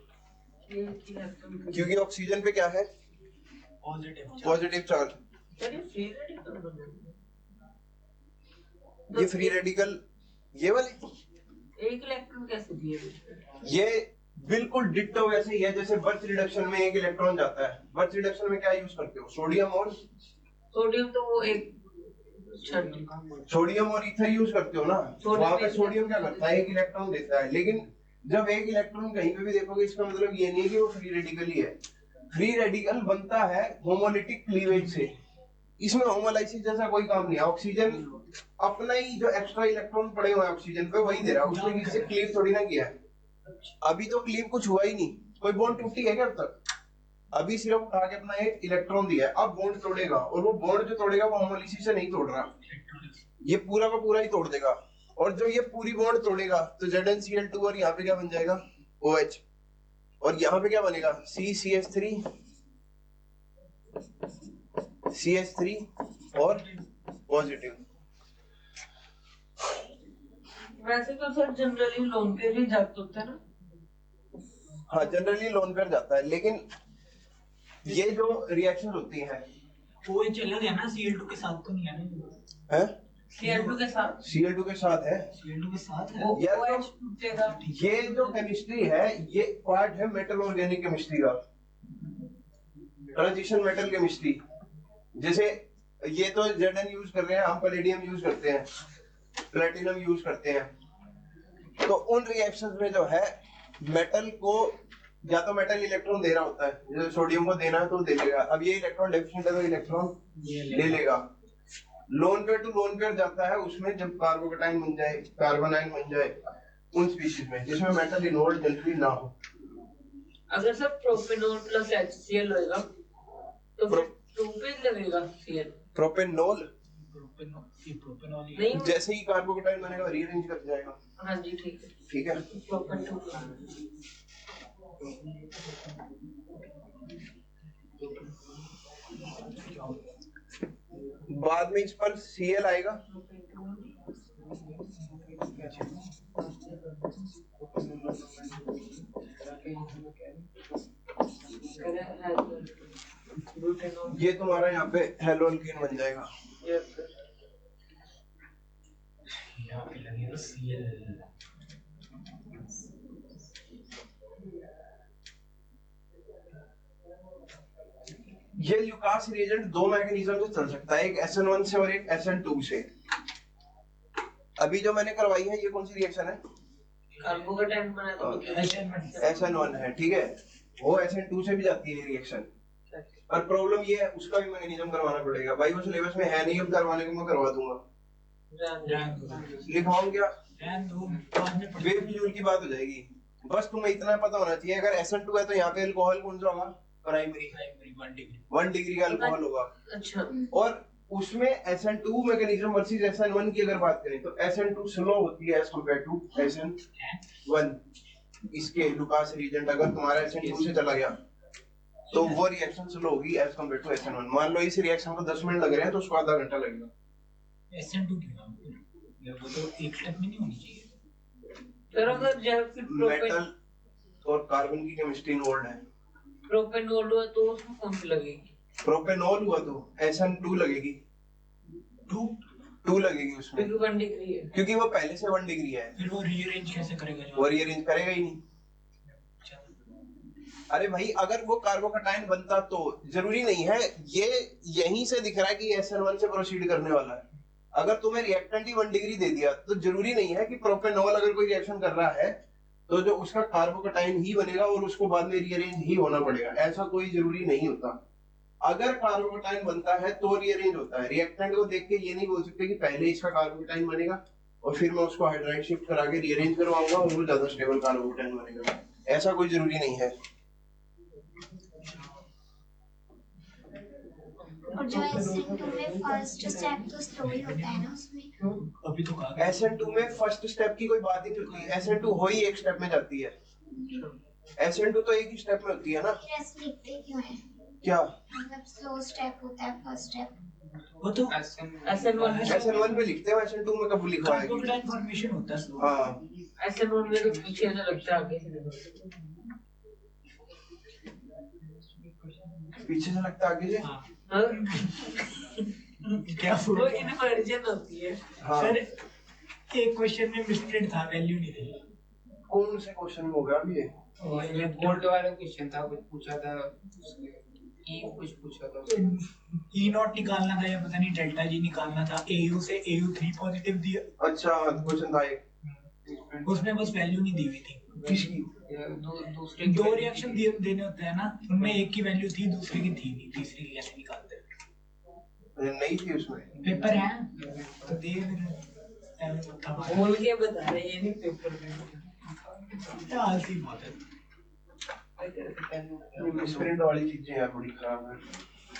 क्योंकि ऑक्सीजन पे क्या है? Positive charge. ये फ्री रेडिकल, ये वाले एक इलेक्ट्रॉन कैसे दिए? ये बिल्कुल डिट्टो वैसे ही है जैसे बर्थ रिडक्शन में एक इलेक्ट्रॉन जाता है। बर्थ रिडक्शन में क्या यूज करते हो? सोडियम तो वो एक सोडियम और ईथर यूज करते हो ना। वहां पे सोडियम क्या करता है? एक इलेक्ट्रॉन देता है। लेकिन जब एक इलेक्ट्रॉन कहीं पे भी देखोगे, इसका मतलब ये नहीं कि वो फ्री रेडिकल ही है। फ्री रेडिकल बनता है होमोलिटिक क्लीवेज से। इसमें होमोलाइसिस जैसा कोई काम नहीं है। ऑक्सीजन अपना ही जो एक्स्ट्रा इलेक्ट्रॉन पड़े हुए हैं ऑक्सीजन पे वही दे रहा है, उसने किसी से क्लीव थोड़ी ना किया है। अभी तो क्लीव कुछ हुआ ही नहीं, कोई बॉन्ड टूटी है क्या अब तक? अभी सिर्फ उठा के अपना एक इलेक्ट्रॉन दिया है। अब बॉन्ड तोड़ेगा, और वो बॉन्ड जो तोड़ेगा वो होमोलाइसिस से नहीं तोड़ रहा, ये पूरा का पूरा ही तोड़ देगा। और जो ये पूरी बॉन्ड तोड़ेगा तो ZnCl2 और यहाँ पे क्या बन जाएगा? OH। और यहाँ पे क्या बनेगा? CH3 और पॉजिटिव। वैसे तो सर जनरली लोन पे ही जाते होते हैं ना। हाँ, जनरली लोन पेयर जाता है, लेकिन ये जो रिएक्शन होती है OH अलग है ना, Cl2 के साथ तो नहीं है ना? है Cl2 के साथ Cl2 के साथ है। Cl2 के साथ है। वो यार OH टूटेगा। ये जो केमिस्ट्री है ये पार्ट है मेटल ऑर्गेनिक केमिस्ट्री का, ट्रांजिशन मेटल केमिस्ट्री। जैसे ये तो Zn यूज कर रहे हैं, हम पैलेडियम यूज करते हैं, प्लेटिनम यूज करते हैं। तो उन रिएक्शंस में जो है मेटल को या तो मेटल इलेक्ट्रॉन दे रहा होता है, जैसे सोडियम को देना है तो दे देगा। अब ये इलेक्ट्रॉन डेफिशिएंट है तो इलेक्ट्रॉन ले लेगा। Lone pair to lone pair जाता है उसमें जब कार्बोकेटाइन बन जाए, कार्बोनाइन बन जाए, उन स्पीशीज में जिसमें मेटल इन्वॉल्व जनरली ना हो। अगर सब प्रोपेनॉल प्लस HCl होएगा तो फिर 2 पे लगेगा Cl। प्रोपेनॉल प्रोपेनॉल नहीं, जैसे ही कार्बोकेटाइन बनेगा रीअरेंज कर जाएगा। हाँ जी ठीक है। ठीक है, प्रोपेन 2। बाद में इस पर Cl आएगा। ये तुम्हारा यहाँ पे हेलोल्केन बन जाएगा। यहाँ पे लगेगा Cl। ये ल्यूकास रिएजेंट दो मैकेनिज्म से चल सकता है, एक SN1 से और एक SN2 से। अभी जो मैंने करवाई है ये कौन सी रिएक्शन है? कार्बोकेटाइन बना तो SN1 है, ठीक है। वो SN2 से भी जाती है रिएक्शन। और प्रॉब्लम ये है उसका भी मैकेनिज्म करवाना पड़ेगा। भाई वो सिलेबस में है नहीं, अब करवाने को मैं करवा दूंगा। लिखवाऊं क्या? बेफिजूल की बात हो जाएगी। बस तुम्हें इतना पता होना चाहिए, अगर SN2 है तो यहाँ पे अल्कोहल कौन सा होगा? प्राइमरी 1 डिग्री का अल्कोहल होगा। अच्छा। और उसमें SN2 मैकेनिज्म वर्सेस SN1 की अगर बात करें तो SN2 स्लो होती है एज कंपेयर टू SN1। इसके लुकास रिएजेंट अगर तुम्हारा SN2 से चला गया तो वो रिएक्शन स्लो होगी एज कंपेयर टू SN1। मान लो इस रिएक्शन को 10 मिनट लग रहे हैं तो उसको आधा घंटा लगेगा। SN2 क्यों? वो तो एक स्टेप में नहीं होनी चाहिए। फिर अगर जब मेटल और कार्बन की केमिस्ट्री इन्वॉल्व है। प्रोपेनॉल हुआ तो उसमें कौन सी लगेगी? प्रोपेनॉल हुआ तो SN2 लगेगी। 2 लगेगी उसमें, क्योंकि 1 डिग्री है। क्योंकि वो पहले से 1 डिग्री है। फिर वो रीअरेंज कैसे करेगा? वो रीअरेंज करेगा ही नहीं। अरे भाई अगर वो कार्बोकेटाइन बनता तो जरूरी नहीं है, ये यहीं से दिख रहा है कि SN1 से प्रोसीड करने वाला है। अगर तुम्हें रिएक्टेंट ही 1 डिग्री दे दिया तो जरूरी नहीं है कि प्रोपेनॉल अगर कोई रिएक्शन कर रहा है तो जो उसका कार्बोकटाइन ही बनेगा और उसको बाद में रीअरेंज ही होना पड़ेगा, ऐसा कोई जरूरी नहीं होता। अगर कार्बोकटाइन बनता है तो रीअरेंज होता है। रिएक्टेंट को देख के ये नहीं बोल सकते कि पहले इसका कार्बोकटाइन बनेगा और फिर मैं उसको हाइड्राइड शिफ्ट करा के रीअरेंज करवाऊंगा और वो ज्यादा स्टेबल कार्बोकटाइन बनेगा, ऐसा कोई जरूरी नहीं है। और जो SN2 में फर्स्ट स्टेप तो स्लो ही होता है ना उसमें। अभी तो कहा SN2 में फर्स्ट स्टेप की कोई बात ही नहीं होती, SN2 हो ही एक स्टेप में जाती है, SN2 तो एक ही स्टेप में होती है ना। फिर ऐसे लिखते क्यों है? क्या मतलब स्लो स्टेप होता है फर्स्ट स्टेप। वो तो SN1 पे लिखते हो, SN2 में कब लिखा है? कार्बोकटाइन फॉर्मेशन होता है। हाँ SN1 में तो पीछे से लगता है आगे। पीछे से लगता है आगे से। हाँ। हाँ? क्या वो इन्वर्जन होती है। हाँ सर एक क्वेश्चन में मिसप्रिंट था, वैल्यू नहीं थी। कौन से क्वेश्चन में होगा अभी ये? ये गोल्ड वाला क्वेश्चन था, कुछ पूछा था ई, कुछ पूछा था। ई नॉट निकालना था या पता नहीं डेल्टा जी निकालना था, AU से AU3 पॉजिटिव दिया। अच्छा क्वेश्चन था एक, उसमें बस वैल्यू नहीं दी हुई थी। किसकी? दूसरे दो रिएक्शन देने होते हैं ना, उनमें एक की वैल्यू थी, दूसरे की थी नहीं, तीसरे की कैसे निकालते हैं? नहीं थी उसमें। पेपर है तो दे फिर बोल के बता रहे हैं, ये नहीं पेपर में। आलसी बहुत है। मिसप्रिंट वाली चीजें यार बड़ी खराब है।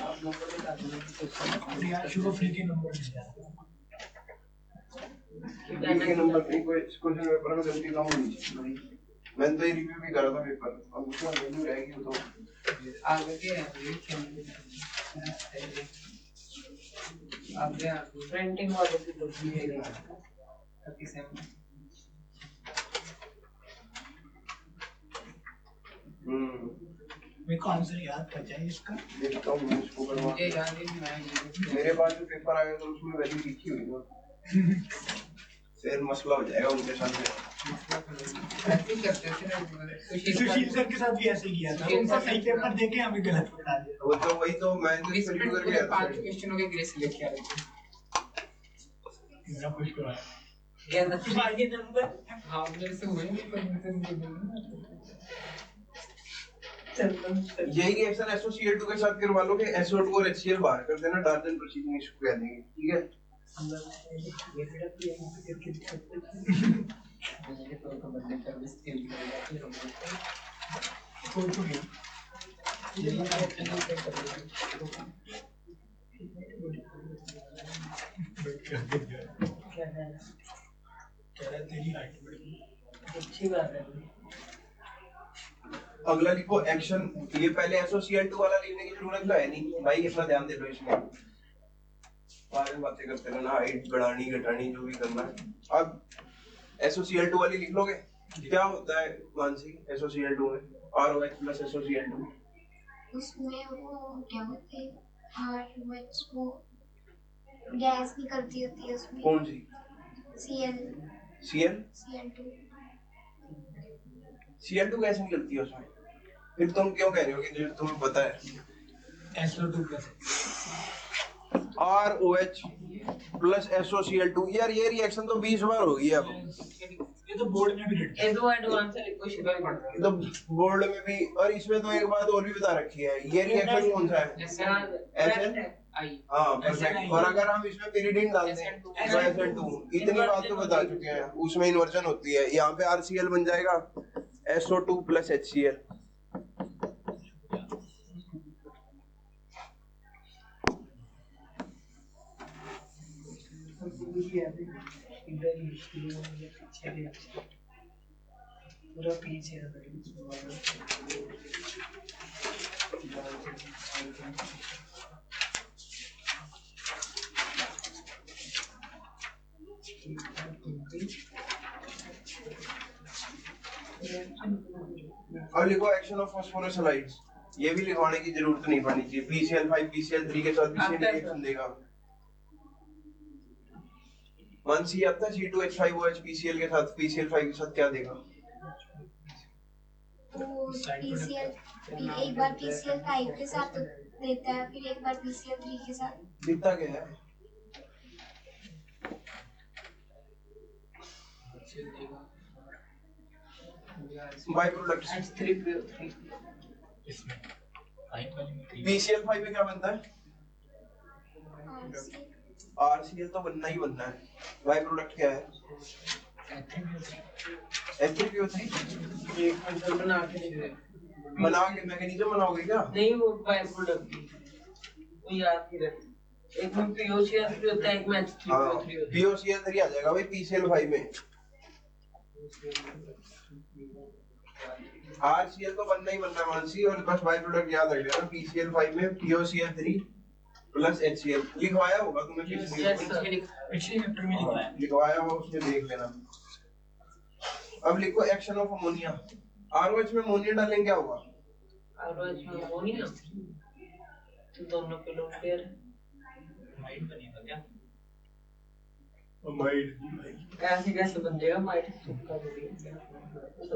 आप लोगों को बता दो यार शुगर फ्री के नंबर मिल जाता के नंबर नहीं, कोई क्वेश्चन पेपर में गलती कम होनी चाहिए। मैंने तो ये रिव्यू भी करा था पेपर, अब उसमें वैल्यू रहेगी वो तो आगे के आगे प्रिंटिंग वाले की तो भी है 37। मेरे को आंसर याद कर जाए इसका। देखता हूँ मैं इसको करवा। मुझे याद ही नहीं आया। मेरे पास जो पेपर आया था उसमें वैल्यू लिखी हुई ना, फिर मसला हो जाएगा उनके साथ में। ऐसे ही करते थे ना सुशील सर के साथ भी ऐसे ही किया था, उनको सही पेपर देके हमें गलत बता दिया। वो तो वही तो मैं तो इसमें रिव्यू करके पूरे आया था। 5 क्वेश्चनों के ग्रेस लेके आए थे। मेरा खुश हुआ क्या आगे नंबर हाँ मेरे से हुए नहीं, पर मुझे मुझे बोलना। यही रिएक्शन SOCl2 के साथ करवा लो कि SO2 और HCl बाहर कर देना, डार्जन प्रोसीजर इसको कह देंगे, ठीक है? अच्छी बात है। अगला लिखो एक्शन। ये पहले SOCl2 वाला लिखने की जरूरत तो है नहीं भाई, अपना ध्यान दे लो इसमें, बाद में बातें करते रहना, हाइट बढ़ानी घटानी जो भी करना है। अब SOCl2 वाली लिख लोगे। क्या होता है मानसी SOCl2 में? ROH प्लस SOCl2 उसमें वो क्या होते हैं ROH, वो गैस निकलती होती है उसमें। कौन सी? Cl Cl? Cl2। Cl2 कैसे निकलती है उसमें? फिर तुम क्यों कह रहे हो कि जो तुम्हें पता है? SO2 plus ROH plus SOCl2। यार ये रिएक्शन तो 20 बार हो गई है अब। ये तो बोर्ड में भी लिखते ये तो एडवांस है, लिखो शिवा पढ़ रहा तो बोर्ड में भी, और इसमें तो एक बात और भी बता रखी है, ये रिएक्शन कौन सा है? SN? आई हाँ परफेक्ट। और अगर हम इसमें pyridine डाल दें तो SN2, इतनी बात तो बता चुके हैं, उसमें इन्वर्जन होती है। यहाँ पे RCl बन जाएगा SO2 प्लस HCl। पूरा पीछे और लिखो एक्शन ऑफ फास्फोरस हैलाइड्स। ये भी लिखवाने की जरूरत नहीं पड़नी चाहिए। PCl5 PCl3 के साथ भी सेम रिएक्शन देगा। मान सी आता है C2H5OH PCl के साथ, PCl5 के साथ क्या देगा? वो PCl एक बार PCl5 के साथ देता है, फिर एक बार PCl3 के साथ। दिखता क्या है? बाय प्रोडक्ट H3PO3 इसमें फाइन वाली में 3 PCl5 में क्या बनता है? RC RCl तो बनना ही बनना है। बाय प्रोडक्ट क्या है? H3PO3 एक मिनट बना के बना के मैकेनिज्म बनाओगे क्या? नहीं वो बाय प्रोडक्ट वो याद नहीं रहता। एक में POCl3 होता है, एक में हाँ H3PO3 होता है। POCl3 आ जाएगा भाई PCl5 में। RCl तो बनना ही बनना है मानसी, और बस बाय प्रोडक्ट याद रख लेना PCl5 में POCl3 प्लस HCl लिखवाया होगा तुमने पिछली Yes, sir. पिछले चैप्टर में लिखा है। लिखवाया होगा, उसमें देख लेना। अब लिखो एक्शन ऑफ अमोनिया। ROH में अमोनिया डालेंगे क्या होगा? ROH में अमोनिया तो दोनों पे लोन पेयर है। माइंड बनेगा क्या? ऐसे कैसे बन जाएगा माइट का तो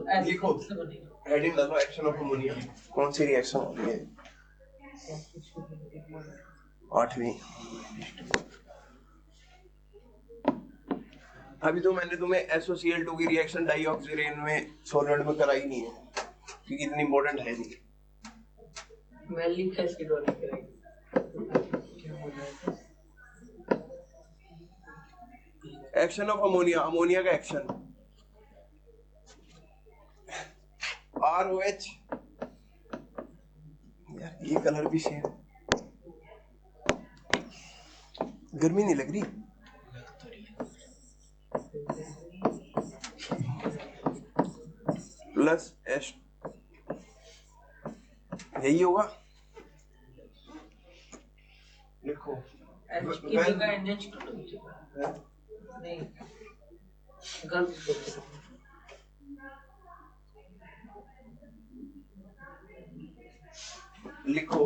ऐसे लिखो। कैसे बनेगा? हेडिंग डालो एक्शन ऑफ अमोनिया। कौन सी रिएक्शन हो रही है? 8वीं। अभी तो मैंने तुम्हें SOCl2 की रिएक्शन डाइऑक्सीरेन में सॉल्वेंट में कराई नहीं है क्योंकि इतनी इंपॉर्टेंट है नहीं। मैलिक एसिड वाली करेंगे। एक्शन ऑफ अमोनिया, अमोनिया का एक्शन ROH। यार ये कलर भी सेम, गर्मी नहीं लग रही? प्लस एस यही होगा, लिखो। H की जगह NH नहीं गलत सोचा। लिखो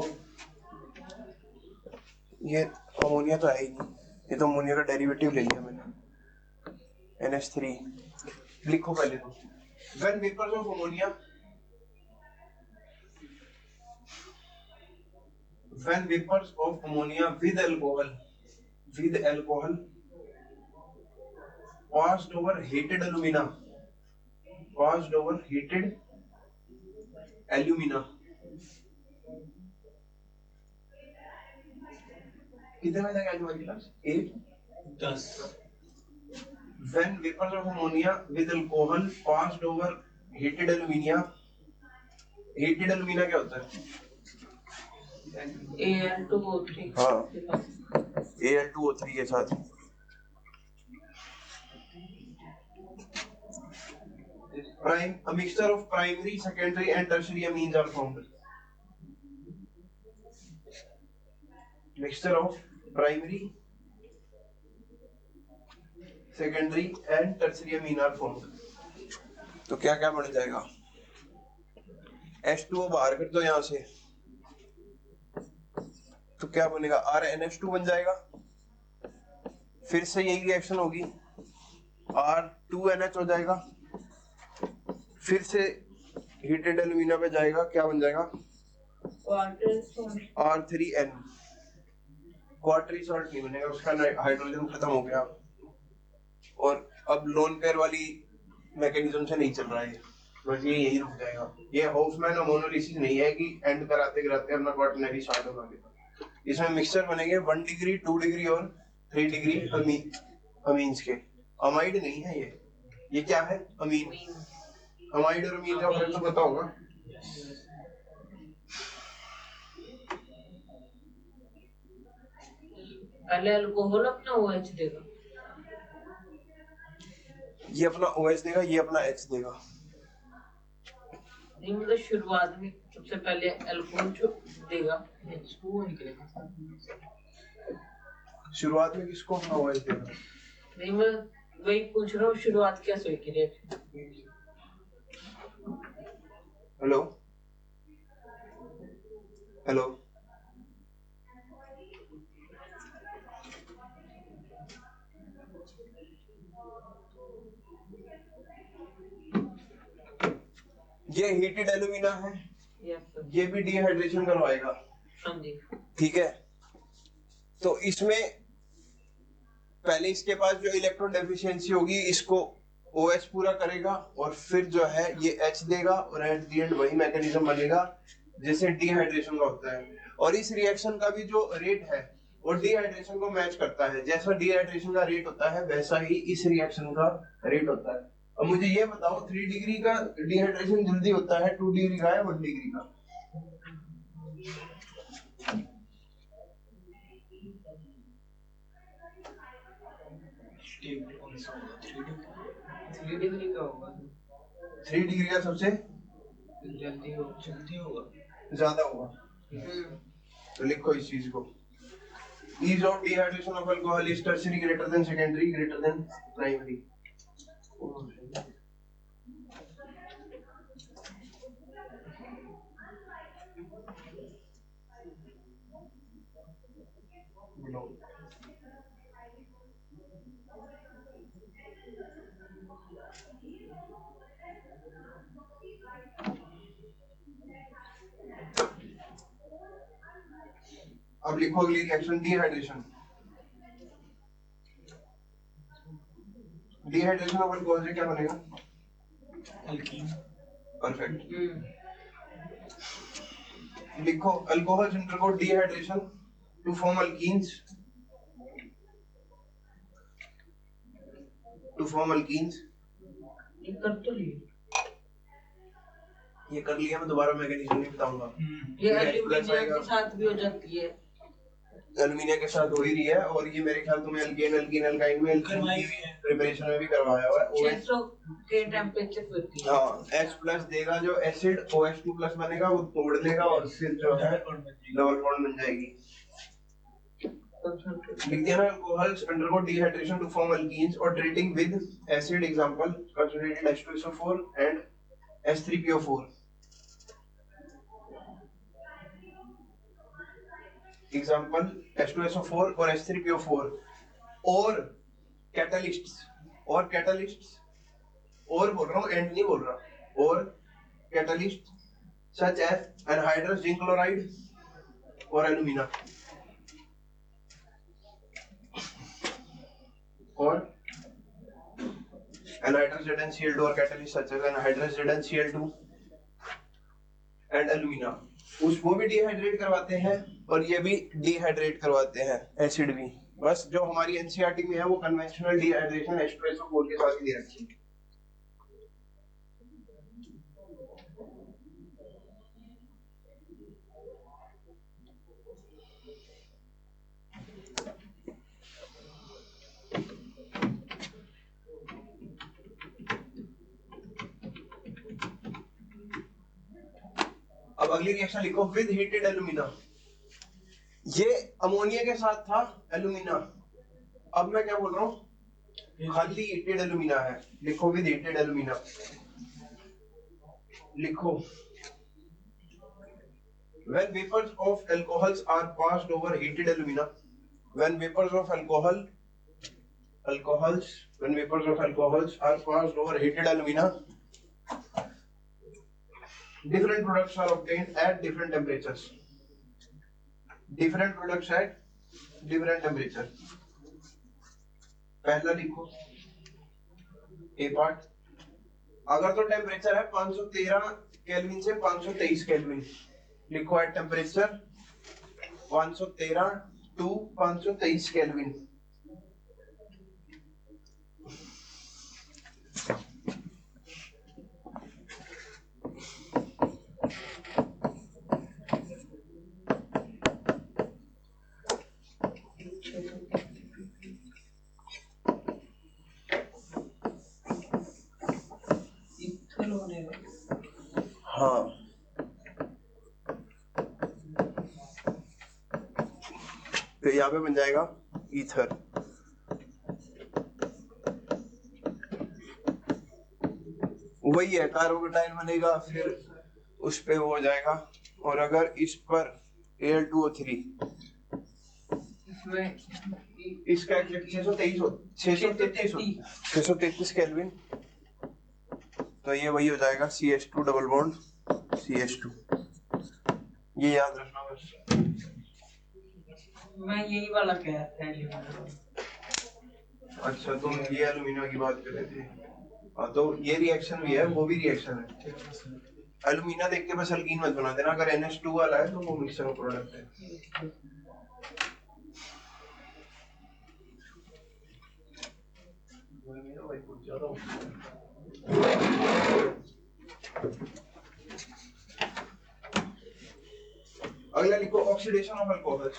ये अमोनिया तो है ही नहीं, ये तो अमोनिया का डेरिवेटिव ले लिया मैंने NH3। लिखो पहले तो when vapors of ammonia with alcohol passed over heated alumina कितने में जाएगा हमारी class? 8 10 when vapors of ammonia with alcohol passed over heated alumina क्या होता है? Al2O3 हाँ Al2O3 के साथ a mixture of primary, secondary and tertiary amines are formed. Mixture of primary, secondary and tertiary amine are formed. तो क्या क्या बन जाएगा? H2O बाहर कर दो यहाँ से, तो क्या बनेगा? RNH2 बन जाएगा। फिर से यही रिएक्शन होगी, R2NH हो जाएगा। फिर से हीटेड एल्यूमिना पे जाएगा, क्या बन जाएगा? R3N। क्वार्टरी सॉल्ट नहीं बनेगा, उसका हाइड्रोजन खत्म हो गया और अब लोन पेयर वाली मैकेनिज्म से नहीं चल रहा है, बस ये यही रुक जाएगा। ये हॉफमैन मोनोलिसिस नहीं है कि एंड कराते कराते अपना क्वार्टनरी स्टार्ट होगा। इसमें मिक्सचर बनेंगे 1 डिग्री 2 डिग्री और 3 डिग्री अमीन्स के। अमाइड नहीं है ये क्या है? अमीन। अमाइड और अमीन का फर्क तो पता होगा। पहले अल्कोहल अपना OH देगा, ये अपना OH देगा, ये अपना H देगा। नहीं मतलब शुरुआत में सबसे पहले अल्कोहल देगा, H2O निकलेगा। शुरुआत में किसको अपना OH देगा? नहीं मैं वही पूछ रहा हूँ शुरुआत कैसे हुई रिएक्शन। हेलो हेलो ये हीटेड एल्यूमिना है, ये भी डिहाइड्रेशन करवाएगा। हाँ जी। ठीक है, तो इसमें पहले इसके पास जो इलेक्ट्रोन डेफिशिएंसी होगी इसको OH पूरा करेगा और फिर जो है ये H देगा और एट द एंड वही मैकेनिज्म बनेगा जैसे डिहाइड्रेशन का होता है। और इस रिएक्शन का भी जो रेट है वो डिहाइड्रेशन को मैच करता है। जैसा डिहाइड्रेशन का रेट होता है वैसा ही इस रिएक्शन का रेट होता है। अब मुझे ये बताओ 3 डिग्री का डिहाइड्रेशन जल्दी होता है 2 डिग्री का या 1 डिग्री का? थ्री डिग्री का होगा 3 डिग्री का सबसे जल्दी होगा ज्यादा होगा। तो लिखो इस चीज को, ease of dehydration of alcohol is tertiary greater than secondary greater than primary। अब लिखो अगली reaction dehydration. Dehydration of alcohol से क्या बनेगा? अल्कीन। परफेक्ट। लिखो alcohols undergo dehydration to form alkenes. To form alkenes ये कर तो लिए, ये कर लिया, मैं दोबारा मैकेनिज्म नहीं बताऊंगा। ये एल्यूमिनियम के साथ भी हो जाती है, एल्यूमिनियम के साथ हो ही रही है और ये मेरे ख्याल तुम्हें अल्केन अल्कीन अल्काइन में करवाई हुई है, प्रिपरेशन में भी करवाया हुआ है। 600 के टेम्परेचर पे होती है। हाँ, H+ देगा जो एसिड, OH2+ बनेगा वो तोड़ देगा और फिर जो है डबल बॉन्ड बन जाएगी। लिख दिया ना, alcohols undergo dehydration to form alkenes और treating with acid, example concentrated H2SO4 and H3PO4। Example H2SO4 और H3PO4 और कैटलिस्ट्स और बोल रहा हूँ, एंड नहीं बोल रहा, और catalyst such as anhydrous zinc chloride और एल्यूमिना और एनहाइड्रस ZnCl2 और catalyst such as anhydrous ZnCl2 and alumina. उसको भी डिहाइड्रेट करवाते हैं और ये भी डिहाइड्रेट करवाते हैं, एसिड भी। बस जो हमारी एनसीईआरटी में है वो कन्वेंशनल डिहाइड्रेशन H2SO4 के साथ ही दे रखी है। अब अगली रिएक्शन लिखो विद हीटेड एल्यूमिना। ये अमोनिया के साथ था एल्यूमिना, अब मैं क्या बोल रहा हूँ, खाली हीटेड एल्यूमिना है। लिखो विद हीटेड एल्यूमिना। लिखो when vapors of alcohols are passed over heated alumina, when vapors of alcohols are passed over heated alumina, different products are obtained at different temperatures। different products at different temperature। पहला लिखो ए part, अगर तो temperature है 513 kelvin से 523 kelvin, लिखो at temperature 513 to 523 kelvin. हाँ, तो यहाँ पे बन जाएगा ईथर। वही है, कार्बोकेटाइन बनेगा, फिर उस पे वो हो जाएगा। और अगर इस पर Al2O3 इसका एग्जैक्ट 633 केल्विन, तो ये वही हो जाएगा CH2 डबल बॉन्ड CH2। ये याद रखना बस। मैं यही वाला कह रहा था एल्यूमिनियम। अच्छा, तुम ये एल्यूमिना की बात कर रहे थे। हाँ तो ये रिएक्शन भी है, वो भी रिएक्शन है। एल्यूमिना देख के बस अल्कीन मत बना देना, अगर NH2 वाला है तो वो मिक्सर का प्रोडक्ट है। अगला लिखो ऑक्सीडेशन ऑफ अल्कोहल्स।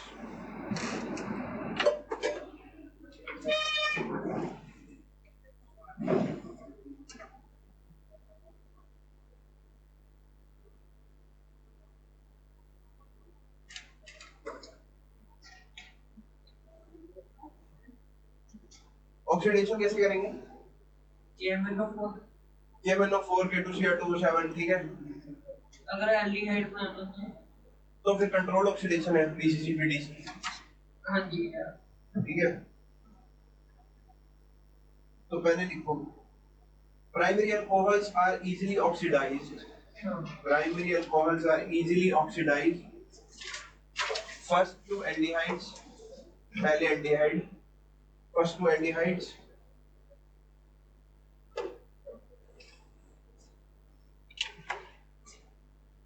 ऑक्सीडेशन कैसे करेंगे? KMnO4 KMnO4 K2Cr2O7, ठीक है। अगर एल्डिहाइड बनाना तो फिर कंट्रोल्ड ऑक्सीडेशन है PCC-PDC, हाँ जी ठीक है। तो पहले लिखो primary alcohols are easily oxidised, primary alcohols are easily oxidised first to aldehydes, पहले aldehyde, first to aldehydes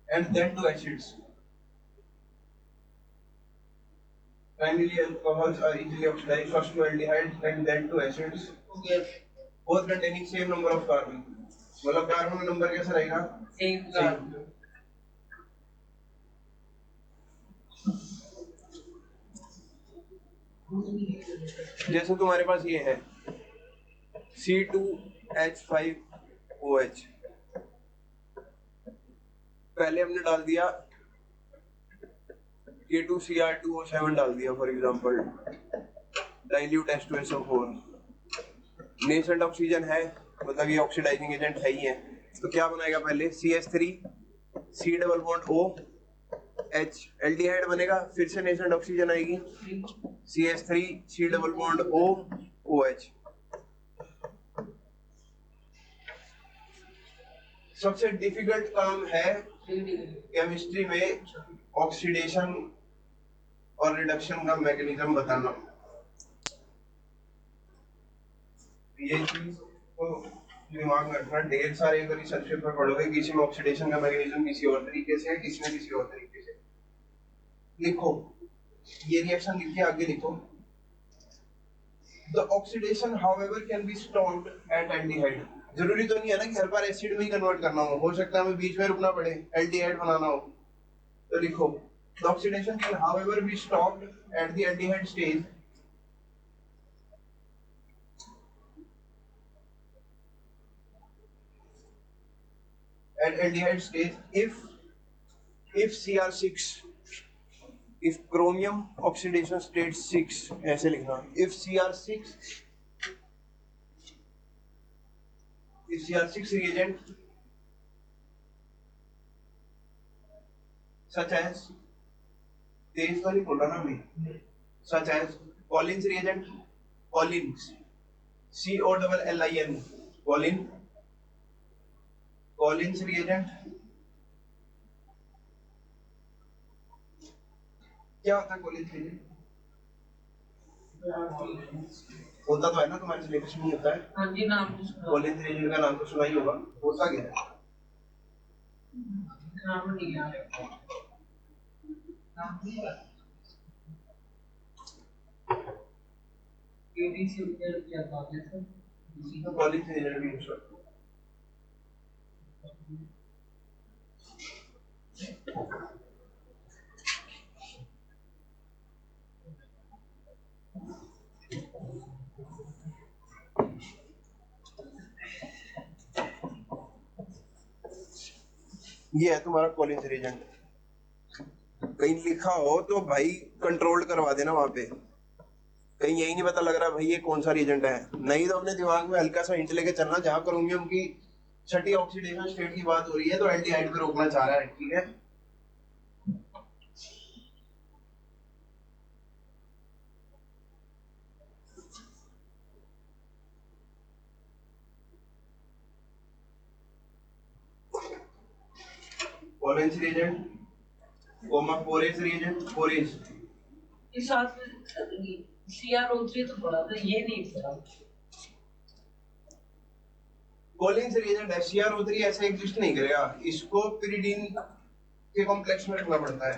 and then to acids. Primarily alcohols are easily oxidized first to aldehydes and then to acids. Yes. Both containing same number of carbon. मतलब carbon का number कैसा रहेगा? Same. जैसे तुम्हारे पास ये है C2H5OH, पहले हमने डाल दिया K2Cr2O7 डाल दिया for example, dilute H2SO4, nascent oxygen है मतलब ये ऑक्सीडाइजिंग एजेंट है ही है, तो क्या बनाएगा पहले CH3 C double bond O H, aldehyde बनेगा, फिर से नेसेंट ऑक्सीजन आएगी CH3 C double bond O OH। सबसे डिफिकल्ट काम है केमिस्ट्री में ऑक्सीडेशन और रिडक्शन का मैकेनिज्म बताना। ये चीज को दिमाग में रखना, ढेर सारे अगर रिसर्च पेपर पढ़ोगे किसी में ऑक्सीडेशन का मैकेनिज्म किसी और तरीके से है, किसी में किसी और तरीके से। लिखो ये रिएक्शन लिख के आगे लिखो the oxidation however can be stopped at aldehyde. जरूरी तो नहीं है ना कि हर बार एसिड में ही कन्वर्ट करना हो सकता है हमें बीच में रुकना पड़े, एल्डिहाइड बनाना हो। तो लिखो the oxidation can however be stopped at the aldehyde stage if Cr6, if chromium oxidation state 6, ऐसे लिखना, if Cr6 reagent such as, तेज तो नहीं बोल रहा ना मैं, such as Collins reagent, Collins COLLIN, Collins reagent क्या होता है? Collins reagent होता तो है ना तुम्हारे सिलेबस में होता है। हाँ जी, नाम तो सुना। Collins reagent का नाम तो सुना ही होगा, होता क्या है? नाम नहीं याद। नाम नहीं याद। केडीसी उधर क्या बात है सर? इसी का Collins reagent भी यूज करते हैं। ये है तुम्हारा कॉलिंस रिएजेंट। कहीं लिखा हो तो भाई कंट्रोल करवा देना वहां पे, कहीं यही नहीं पता लग रहा भाई ये कौन सा रिएजेंट है। नहीं तो अपने दिमाग में हल्का सा हिंट लेके चलना, जहां क्रोमियम की छठी ऑक्सीडेशन स्टेट की बात हो रही है तो एल्डिहाइड को रोकना चाह रहा है, ठीक है। Collins reagent, Forage reagent, Forage। इस साथ में CrO3 तो पढ़ा था, ये नहीं पढ़ा। कोलिन्स रिएजेंट है, CrO3 ऐसे एग्जिस्ट नहीं करेगा, इसको pyridine के कॉम्प्लेक्स में रखना पड़ता है।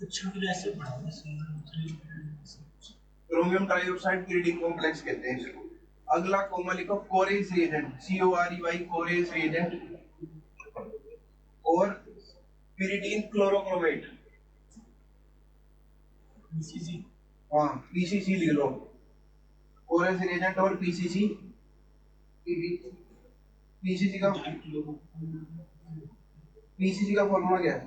अच्छा फिर ऐसे पढ़ाओ क्रोमियम ट्राइऑक्साइड pyridine कॉम्प्लेक्स कहते हैं इसको। अगला कॉमा लिखो कोरेज रिएजेंट, COREY कोरेज रिएजेंट और pyridine क्लोरोक्रोमेट। पीसीसी हाँ PCC लिख लो, कोरेज रिएजेंट और PCC। PCC का फॉर्मूला क्या है?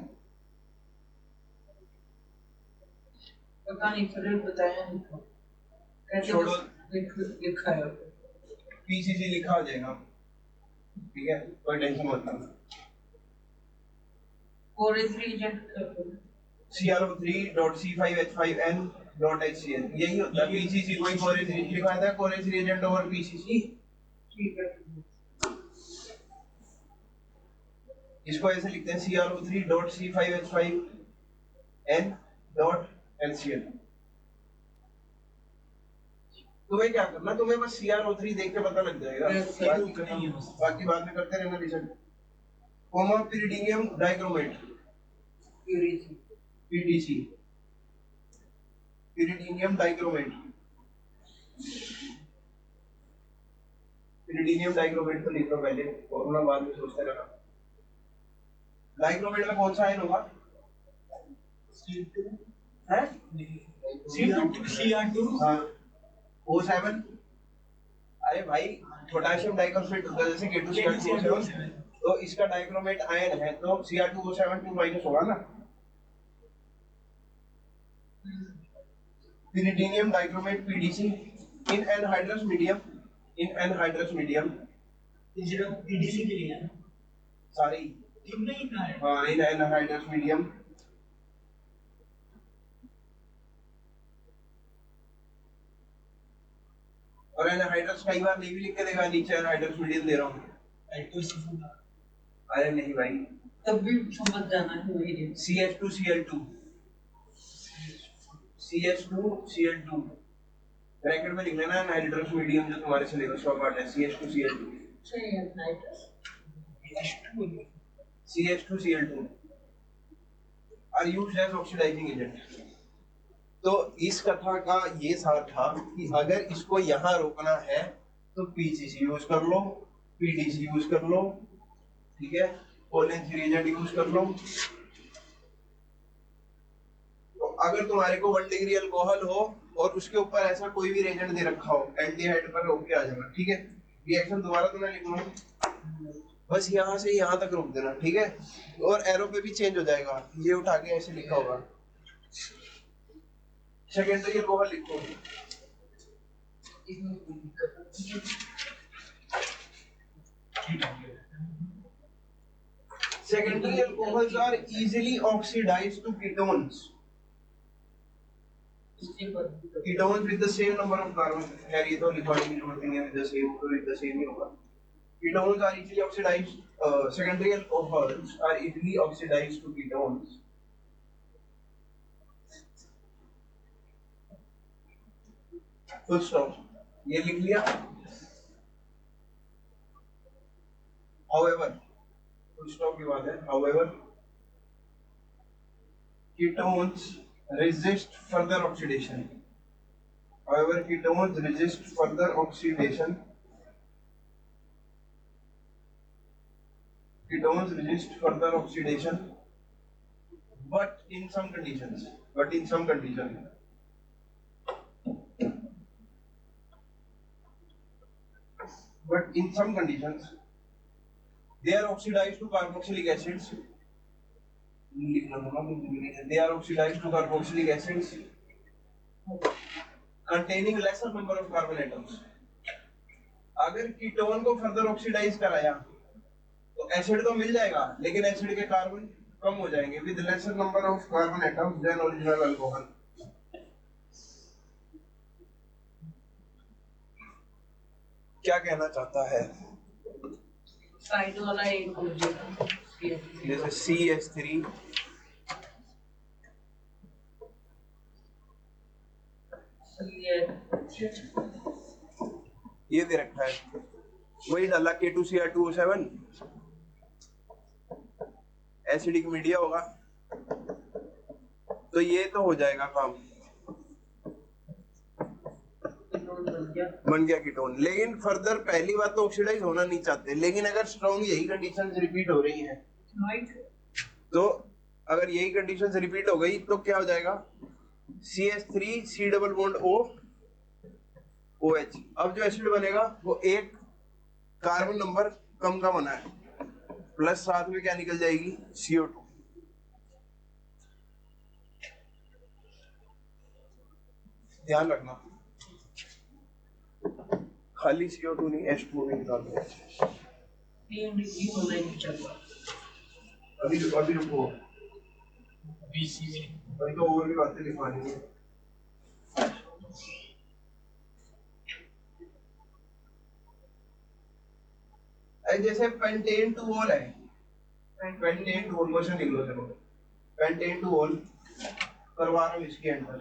पता नहीं, फिर बताया नहीं था। कैसे छोड़ो। लिखा है PCC लिखा हो जाएगा, ठीक है, कोई टेंशन मत लो। कोरेज रिएजेंट CrO3.C5H5N.HCl यही होता है PCC। कोई कोरेज लिखा था, कोरेज रिएजेंट और PCC। ठीक है। इसको ऐसे लिखते हैं CrO3.C5H5N.HCl। तुम्हें क्या करना, तुम्हें बस CrO3 देख के पता लग जाएगा, बाकी बाद में करते रहना result. Comma pyridinium dichromate, PDC, pyridinium dichromate. pyridinium dichromate तो लिख लो पहले, फॉर्मूला बाद में सोचते रहना। डाइक्रोमेट में कौन सा आयन होगा? C2 है CR2 हाँ O7। अरे भाई पोटेशियम डाइक्रोमेट होता है जैसे K2CR2O7, तो इसका डाइक्रोमेट आयन है तो Cr2O7 2- होगा ना। pyridinium dichromate PDC in anhydrous medium, PDC के लिए है सारी ठीक नहीं ना है। हाँ in anhydrous medium और एनहाइड्रस कई बार नहीं भी लिख के देगा, नीचे एनहाइड्रस मीडियम दे रहा हूँ। अरे नहीं भाई, तब भी समझ जाना है वही। CH2Cl2 ब्रैकेट में लिख लेना एनहाइड्रस मीडियम जो तुम्हारे सिलेबस का पार्ट है। CH2Cl2 are used as oxidising agent. तो इस कथा का ये सार था कि अगर इसको यहाँ रोकना है तो PCC यूज कर लो, PDC यूज कर लो, ठीक है, कोलिन्स रिएजेंट यूज कर लो। तो अगर तुम्हारे को 1 डिग्री अल्कोहल हो और उसके ऊपर ऐसा कोई भी रिएजेंट दे रखा हो, एल्डिहाइड पर रोक के आ जाना, ठीक है। रिएक्शन दोबारा तो मैं लिखूंगा, बस यहाँ से यहाँ तक रोक देना, ठीक है। और एरो पे भी चेंज हो जाएगा, ये उठा के ऐसे लिखा होगा। सेकेंडरी अल्कोहल लिखो, secondary alcohols are easily oxidized to ketones with the same number of carbon। यार ये तो लिखवाने की जरूरत नहीं है, with the same ही होगा। ketones are easily oxidized, secondary alcohols are easily oxidized to ketones full stop। ये लिख लिया। however full stop की बात है, however ketones resist further oxidation, however ketones resist further oxidation, ketones resist further oxidation but in some conditions, they are oxidized to carboxylic acids, they are oxidized to carboxylic acids containing lesser number of carbon atoms। अगर ketone को further oxidise कराया तो acid तो मिल जाएगा लेकिन acid के carbon कम हो जाएंगे with lesser number of carbon atoms than original alcohol. क्या कहना चाहता है? साइड वाला एक हो जाएगा जैसे CH3 ये दे रखा है वही डाला K2Cr2O7, एसिडिक मीडिया होगा, तो ये तो हो जाएगा काम, बन गया कीटोन। लेकिन फर्दर पहली बात तो ऑक्सीडाइज होना नहीं चाहते, लेकिन अगर स्ट्रॉन्ग यही कंडीशंस रिपीट हो रही हैं, तो अगर यही कंडीशंस रिपीट हो गई तो क्या हो जाएगा, CH3 C double bond O OH। अब जो एसिड बनेगा वो एक कार्बन नंबर कम का बना है, प्लस साथ में क्या निकल जाएगी, CO2। ध्यान रखना, खाली CO2 नहीं, H2 भी निकालना है। अभी रुको, BC में अभी तो और भी बातें लिखवानी है। जैसे पेंटेन टू ऑल है, पेंटेन टू ऑल क्वेश्चन लिख लो, चलो पेंटेन टू ऑल करवा रहा हूँ इसके अंदर।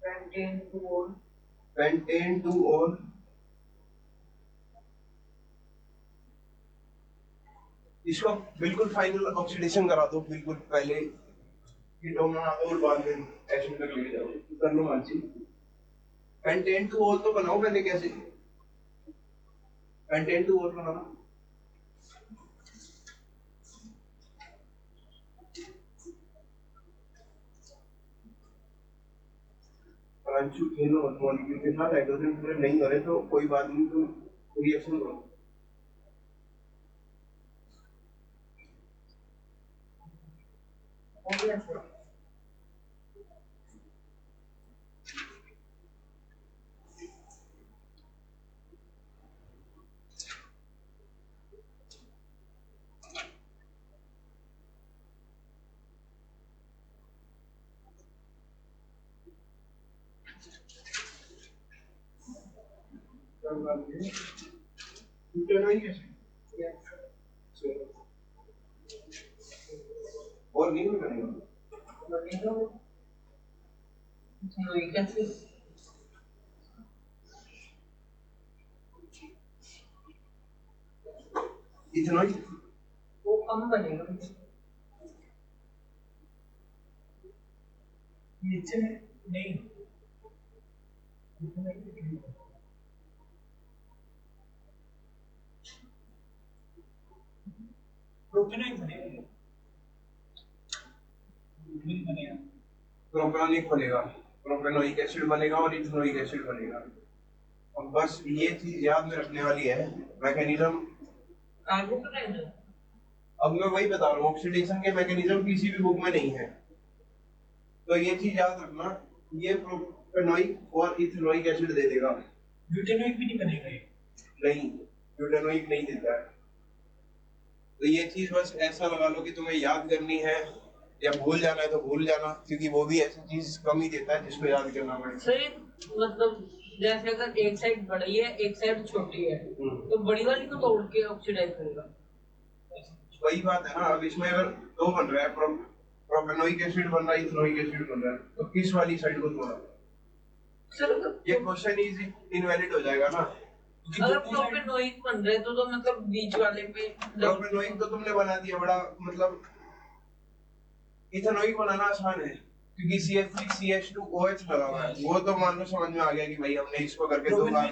पेंटेन टू ऑल इसको बिल्कुल फाइनल ऑक्सीडेशन करा दो, बिल्कुल पहले कीटोन बना दो और बाद में एसिड तक लेके जाओ, कर लो मानसी। पेंटेन टू ऑल तो बनाओ पहले, कैसे पेंटेन टू ऑल बनाना, अंशु तीनों मॉलिक्यूल के साथ हाइड्रोजन पूरे नहीं हो रहे तो कोई बात नहीं, तो रिएक्शन करो। और नहीं बनेगा, इतना ही वो कम बनेगा। नीचे नहीं, प्रोपेनॉइक बनेगा, प्रोपेनॉइक बनेगा, प्रोपेनोइक एसिड बनेगा और इथेनोइक एसिड बनेगा। और बस ये चीज याद में रखने वाली है, मैकेनिज्म आगे पता है ना, अब मैं वही बता रहा हूँ, ऑक्सीडेशन के मैकेनिज्म किसी भी बुक में नहीं है, तो ये चीज याद रखना, ये प्रोपेनोइक और इथेनोइक एसिड दे देगा, ब्यूटेनोइक भी नहीं बनेगा ये, नहीं ब्यूटेनोइक नहीं देता है। तो ये चीज बस ऐसा लगा लो कि तुम्हें याद करनी है, या भूल जाना है तो भूल जाना, क्योंकि वो भी ऐसी चीज कम ही देता है जिसको याद करना पड़े। सही, मतलब जैसे अगर एक साइड बड़ी है एक साइड छोटी है, तो बड़ी वाली को तोड़ के ऑक्सीडाइज करेगा। वही बात है ना, अब इसमें अगर दो बन रहा है, प्रोपेनोइक एसिड बन रहा है, इथेनोइक एसिड बन रहा है, तो किस वाली साइड को तोड़ा? सर ये क्वेश्चन इजी इनवैलिड हो जाएगा ना। अगर प्रोपेनोइक बन रहे तो मतलब बीच वाले पे, प्रोपेनोइक तो तुमने बना दिया बड़ा, मतलब इथेनोइक बनाना आसान है क्योंकि CH3 CH2OH लगा हुआ है, वो तो मान लो समझ में आ गया कि भाई हमने इसको करके दो बार।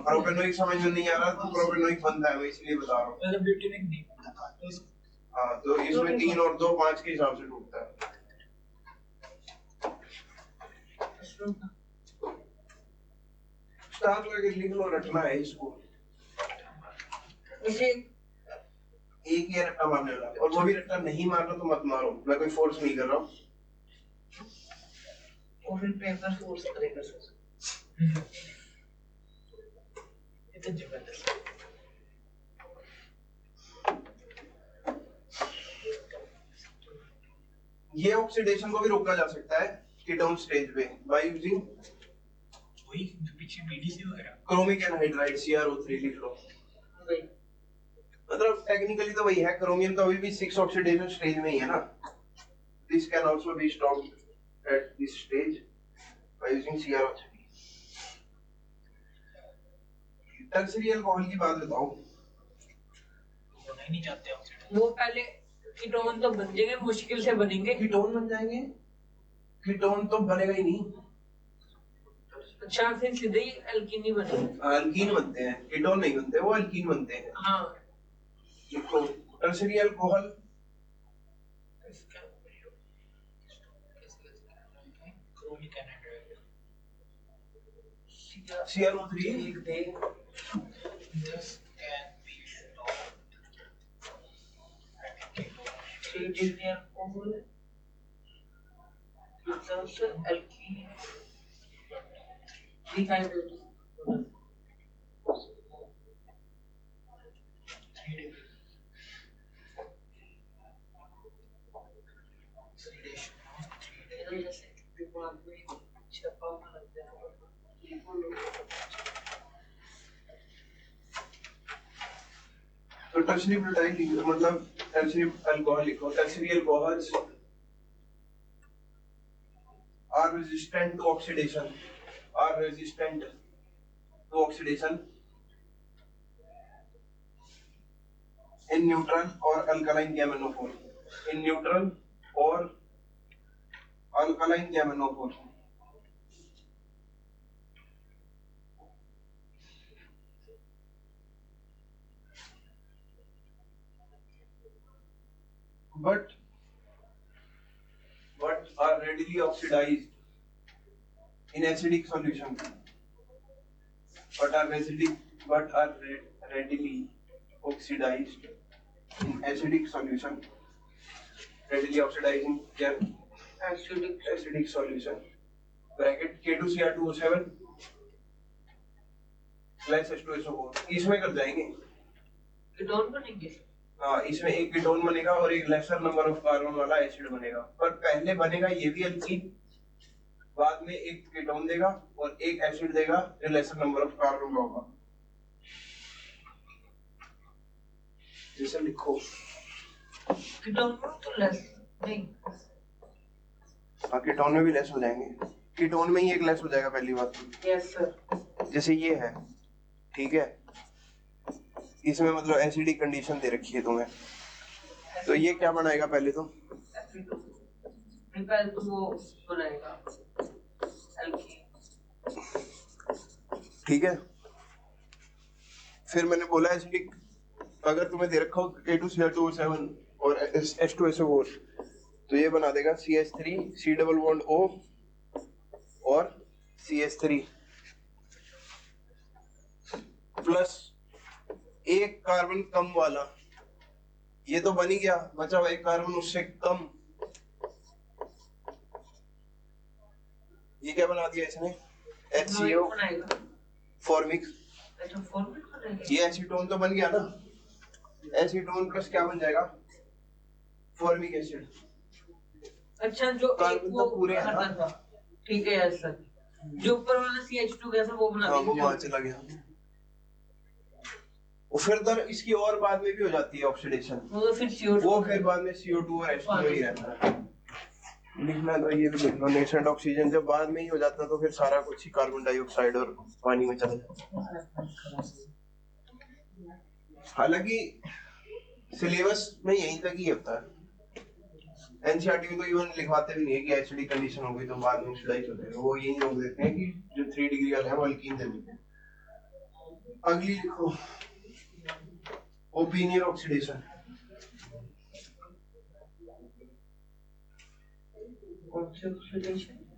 प्रोपेनोइक समझ में नहीं आ रहा तो प्रोपेनोइक बनता है, मैं इसलिए बता रहा हूँ। मतलब ब्यूटेनोइक नहीं बनता, हाँ, तो इसमें 3 और 2 5 के हिसाब से टूटता है। स्टार्ट करके लिख लो, रटना है इसको, मुझे एक ही रट्टा मारने वाला, और वो भी रट्टा नहीं मारना तो मत मारो, मैं कोई फोर्स नहीं कर रहा हूँ। और फिर पेपर फोर्स करेगा सर, ये तो जबरदस्त। ये ऑक्सीडेशन को भी रोका जा सकता है कीटोन स्टेज पे बाय यूजिंग वही जो पीछे BDC वगैरह, क्रोमिक एनहाइड्राइड CrO3 लिख लो। भाई मतलब टेक्निकली तो वही है, क्रोमियम तो अभी भी 6 ऑक्सीडेशन स्टेज में ही है ना। This can also be stopped at this stage by using CrO3. Tertiary alcohol की बात बताओ। होना ही नहीं चाहते ऑक्सीडेशन। वो पहले कीटोन तो बन जाएंगे, मुश्किल से बनेंगे। कीटोन बन जाएंगे, कीटोन तो बनेगा ही नहीं। अच्छा फिर सीधे ही एल्कीन ही बनेगा। अल्कीन बनते हैं, कीटोन नहीं बनते, वो अल्कीन बनते हैं। हाँ देखो tertiary alcohol chromic anhydride CrO3 एक दे this can be stopped 3 degree alcohol plus alkene dehydrate 3 degree oxidation of 3 degree जैसे दिमाग में छपा हुआ लग जाएगा। तो टर्शरी ब्यूटाइल मतलब टर्शरी अल्कोहल लिखो। Tertiary alcohols are resistant to oxidation in neutral or alkaline gametophore but are readily oxidized in acidic solution. Readily oxidized in acidic solution. Readily oxidizing क्या? Acidic solution. Bracket K2Cr2O7 plus H2SO4. इसमें कर जाएंगे। Ketone बनेंगे। हाँ, इसमें एक ketone बनेगा और एक लेसर नंबर ऑफ कार्बन वाला एसिड बनेगा। पर पहले बनेगा ये भी अल्कीन, बाद में एक कीटोन देगा और एक एसिड देगा जो लेसर नंबर ऑफ कार्बन का होगा। जैसे लिखो कीटोन तो लेस नहीं। हाँ, कीटोन में भी लेस हो जाएंगे। कीटोन में ही एक लेस हो जाएगा पहली बात। Yes sir. जैसे ये है, ठीक है, इसमें मतलब एसिडिक कंडीशन दे रखी है तुम्हें, तो ये क्या बनाएगा पहले तो? पहले तो वो बनाएगा एल्कीन। ठीक है, फिर मैंने बोला एसिडिक अगर तुम्हें दे रखा हो K2Cr2O7 और H2SO4 तो ये बना देगा CH3 C double bond O और CH3 प्लस एक कार्बन कम वाला, ये तो बन ही गया, बचा हुआ एक कार्बन उससे कम। ये क्या बना दिया इसने? HCO formic. अच्छा फॉर्मिक बनेगा। ये एसीटोन तो बन गया ना, एसीटोन प्लस क्या बन जाएगा? Formic acid. अच्छा जो कार्बन तो पूरे है ना? था, ठीक है यस सर। जो ऊपर वाला CH2 कैसा वो बना हाँ, वो देंगे। वहां चला गया। और फिर तो इसकी और बाद में भी हो जाती है ऑक्सीडेशन, वो फिर CO2 वो फिर बाद में CO2 और H2 ही रहता है। लिखना तो ये भी लिख लो, नेसेंट ऑक्सीजन जब बाद में ही हो जाता है तो फिर सारा कुछ ही कार्बन डाइऑक्साइड और पानी में चला जाता है। हालांकि सिलेबस में यहीं तक ही होता है, एनसीईआरटी में तो इवन लिखवाते भी नहीं है कि एसिडिक कंडीशन हो गई तो बाद में ऑक्सीडाइज हो जाएगा। वो यही लोग देते हैं कि जो 3 डिग्री वाला है वो अल्कीन दे देते हैं। अगली लिखो ओपिनियन ऑक्सीडेशन।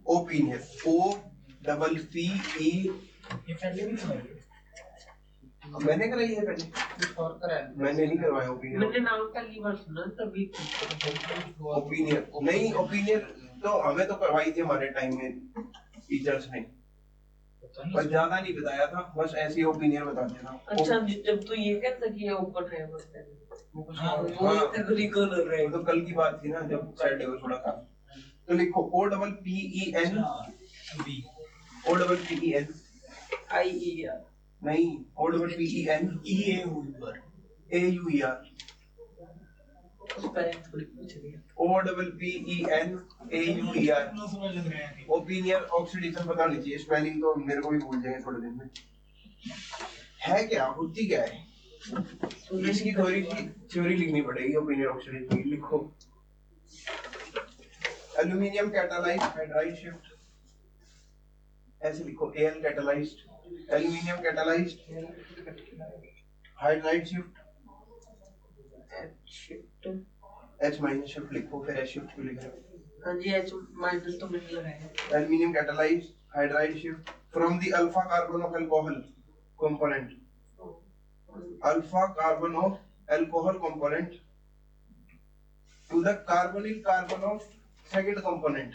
Opinion OPPE। ये पहले भी था। मैंने कराई है पहले, कुछ और कराया। मैंने नहीं करवाया ओपिनियन। मैंने नाम पहली बार सुना तभी। ओपिनियन नहीं, ओपिनियन तो हमें तो करवाई थी हमारे टाइम में टीचर्स ने, पर ज्यादा नहीं बताया था, बस ऐसी ओपिनियन बता देना। अच्छा जब तू ये कहता कि ये ओपन है बस हाँ, वो तकरीको लग रहा है। वो तो कल की बात थी ना जब साइड लेवल थोड़ा था। तो लिखो OPPEN बी OPPEN IER नहीं OPPEN ई ए ऊपर AUER स्पेलिंग थोड़ी पूछ रही है। OPPENAUER ना समझ लग रहा है ओपिनियन ऑक्सीडेशन पता नहीं चाहिए, स्पेलिंग तो मेरे को भी भूल जाएंगे थोड़े दिन में। है क्या, होती क्या है इसकी थ्योरी लिखनी पड़ेगी ओपिनियन ऑक्सीडेशन की। लिखो एल्यूमिनियम कैटालाइज्ड हाइड्राइड शिफ्ट, ऐसे लिखो Al catalysed, aluminium catalysed hydride shift, H minus shift लिखो, फिर H शिफ्ट क्यों लिख रहे हो? हाँ जी H माइनस तो मैंने लगाया। Aluminium catalyzed hydride shift from the alpha carbon of alcohol component, alpha carbon of alcohol component to the carbonyl carbon of second component।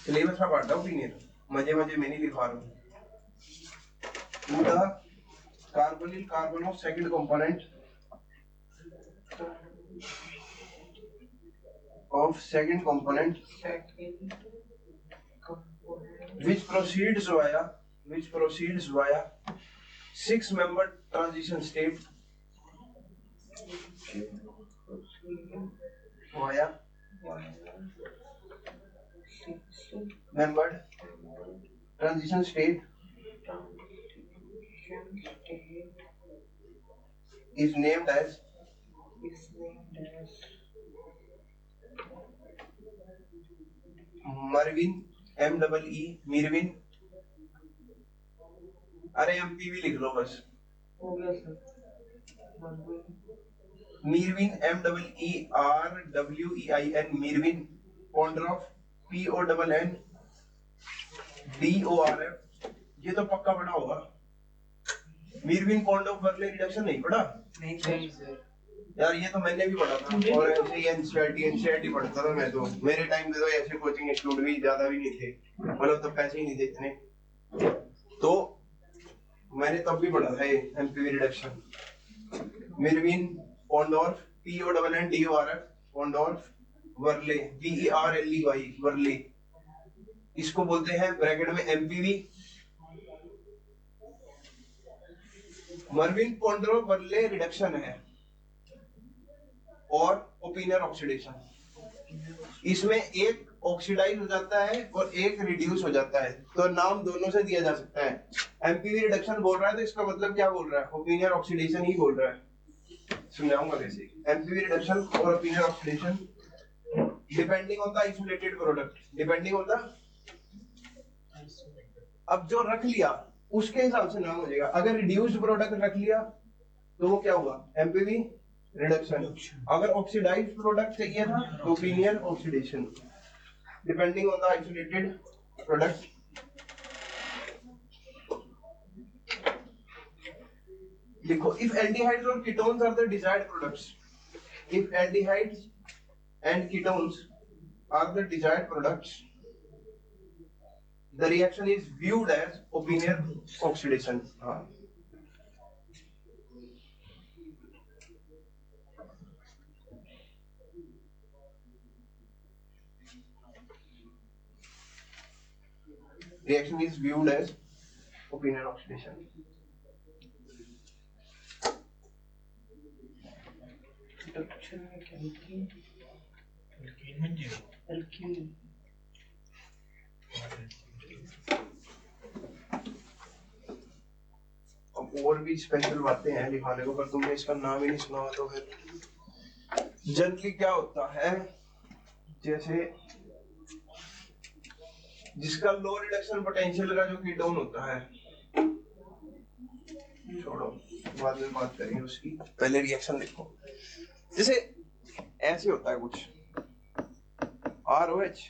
Syllabus का पार्ट है ओपिनियन, मजे मजे में नहीं लिखवा रहा हूँ। to the carbonyl carbon of second component of second component which proceeds via 6-member transition state via membered transition state is named as मरविन MEE मिरविन, अरे MPV लिख लो बस, हो गया सर। मिरविन MEERWEIN मिरविन पॉन्डरॉफ PONN DORF, ये तो पक्का पढ़ा होगा। मिरविन पॉन्डरॉफ वर्ले रिडक्शन नहीं पढ़ा नहीं नहीं सर। यार, ये तो मैंने भी पढ़ा था और ऐसे ही एनसीईआरटी पढ़ता था मैं तो। मेरे टाइम पे तो ऐसे कोचिंग इंस्टीट्यूट भी ज्यादा भी नहीं थे, मतलब तो पैसे ही नहीं थे इतने, तो मैंने तब भी पढ़ा था ये MPV reduction. Meerwein Ponndorf PONN DORF Ponndorf Verley VERLEY Verley, इसको बोलते हैं ब्रैकेट में MPV. Meerwein Ponndorf Verley reduction है और ओपिनियन ऑक्सीडेशन, इसमें एक ऑक्सीडाइज हो जाता है और एक रिड्यूस हो जाता है, तो नाम दोनों से दिया जा सकता है। एमपीवी रिडक्शन बोल रहा है तो इसका मतलब क्या बोल रहा है, ओपिनियन ऑक्सीडेशन ही बोल रहा है। समझाऊंगा कैसे। एमपीवी रिडक्शन और opinion oxidation depending on the isolated product, depending on the, अब जो रख लिया उसके हिसाब से नाम हो जाएगा। अगर रिड्यूस्ड प्रोडक्ट रख लिया तो वो क्या हुआ, एमपीवी रिडक्शन। अगर ऑक्सीडाइज्ड प्रोडक्ट चाहिए था तो opinion oxidation, depending on the isolated product. लिखो इफ एल्डिहाइड्स और ketones are the desired products, if aldehydes and ketones are the desired products, the reaction is viewed as opinion oxidation. हाँ, reaction is viewed as opinion oxidation. Reduction में क्या लिखी? Alkene बन जाएगा। Alkene. अब और भी स्पेशल बातें हैं लिखाने को, पर तुमने इसका नाम ही नहीं सुना हो तो फिर। जनरली क्या होता है, जैसे जिसका लो रिडक्शन पोटेंशियल का जो कीटोन होता है, छोड़ो बाद में बात करेंगे उसकी, पहले रिएक्शन लिखो। जैसे ऐसे होता है कुछ, ROH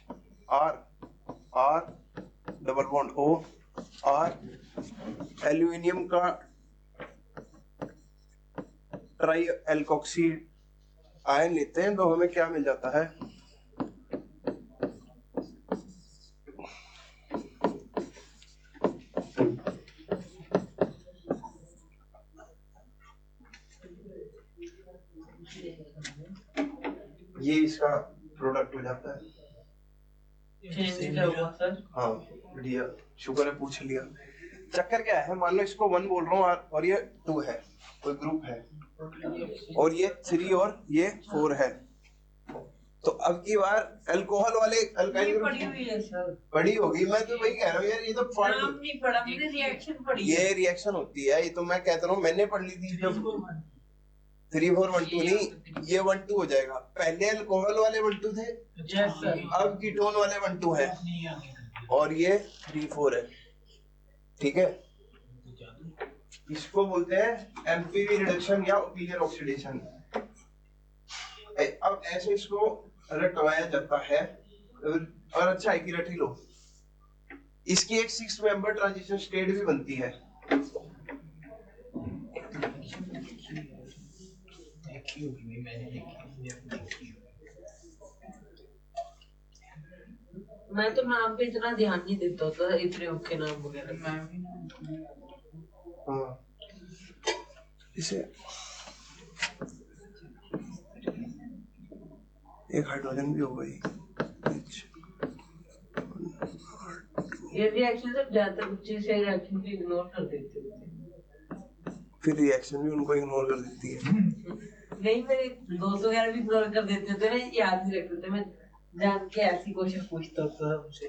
R double bond O R, aluminium का ट्राई एल्कोक्सी आयन लेते हैं तो हमें क्या मिल जाता है, ये इसका प्रोडक्ट हो जाता है। चेंज क्या हुआ सर? हाँ बढ़िया, शुक्र है पूछ लिया। चक्कर क्या है, मान लो इसको 1 बोल रहा हूँ और ये 2 है, कोई ग्रुप है, और ये 3 और ये 4 है। तो अब की बार अल्कोहल वाले अल्काइल ये ग्रुप पड़ी हुई है सर, बड़ी होगी। मैं तो वही कह रहा हूँ यार, ये तो नाम नहीं पढ़ा मैंने, रिएक्शन पढ़ी है। ये रिएक्शन होती है, ये तो मैं कहता हूँ मैंने पढ़ ली थी जब 3 4 1 2 नहीं, ये 1 2 हो जाएगा। पहले अल्कोहल वाले 1 2 थे, यस सर। अब कीटोन वाले 1 2 है और ये 3 4 है। ठीक है, इसको बोलते हैं एमपीवी रिडक्शन या ओपिनियन ऑक्सीडेशन। अब ऐसे इसको रटवाया जाता है और अच्छा है कि रट ही लो। इसकी एक 6 मेंबर ट्रांजिशन स्टेट भी बनती है। देखी होगी, मैंने देखी होगी। मैं तो नाम पे इतना ध्यान नहीं देता होता, इतने औखे नाम वगैरह। मैं भी हाँ, इसे एक हाइड्रोजन भी हो गई। ये रिएक्शन सब ज्यादातर बच्चे से रिएक्शन भी इग्नोर कर देते होते फिर रिएक्शन भी उनको इग्नोर कर देती है। नहीं, मेरे दोस्त वगैरह भी इग्नोर कर देते थे ना, याद नहीं रखते थे। मैं जान के ऐसी क्वेश्चन पूछता होता था उनसे,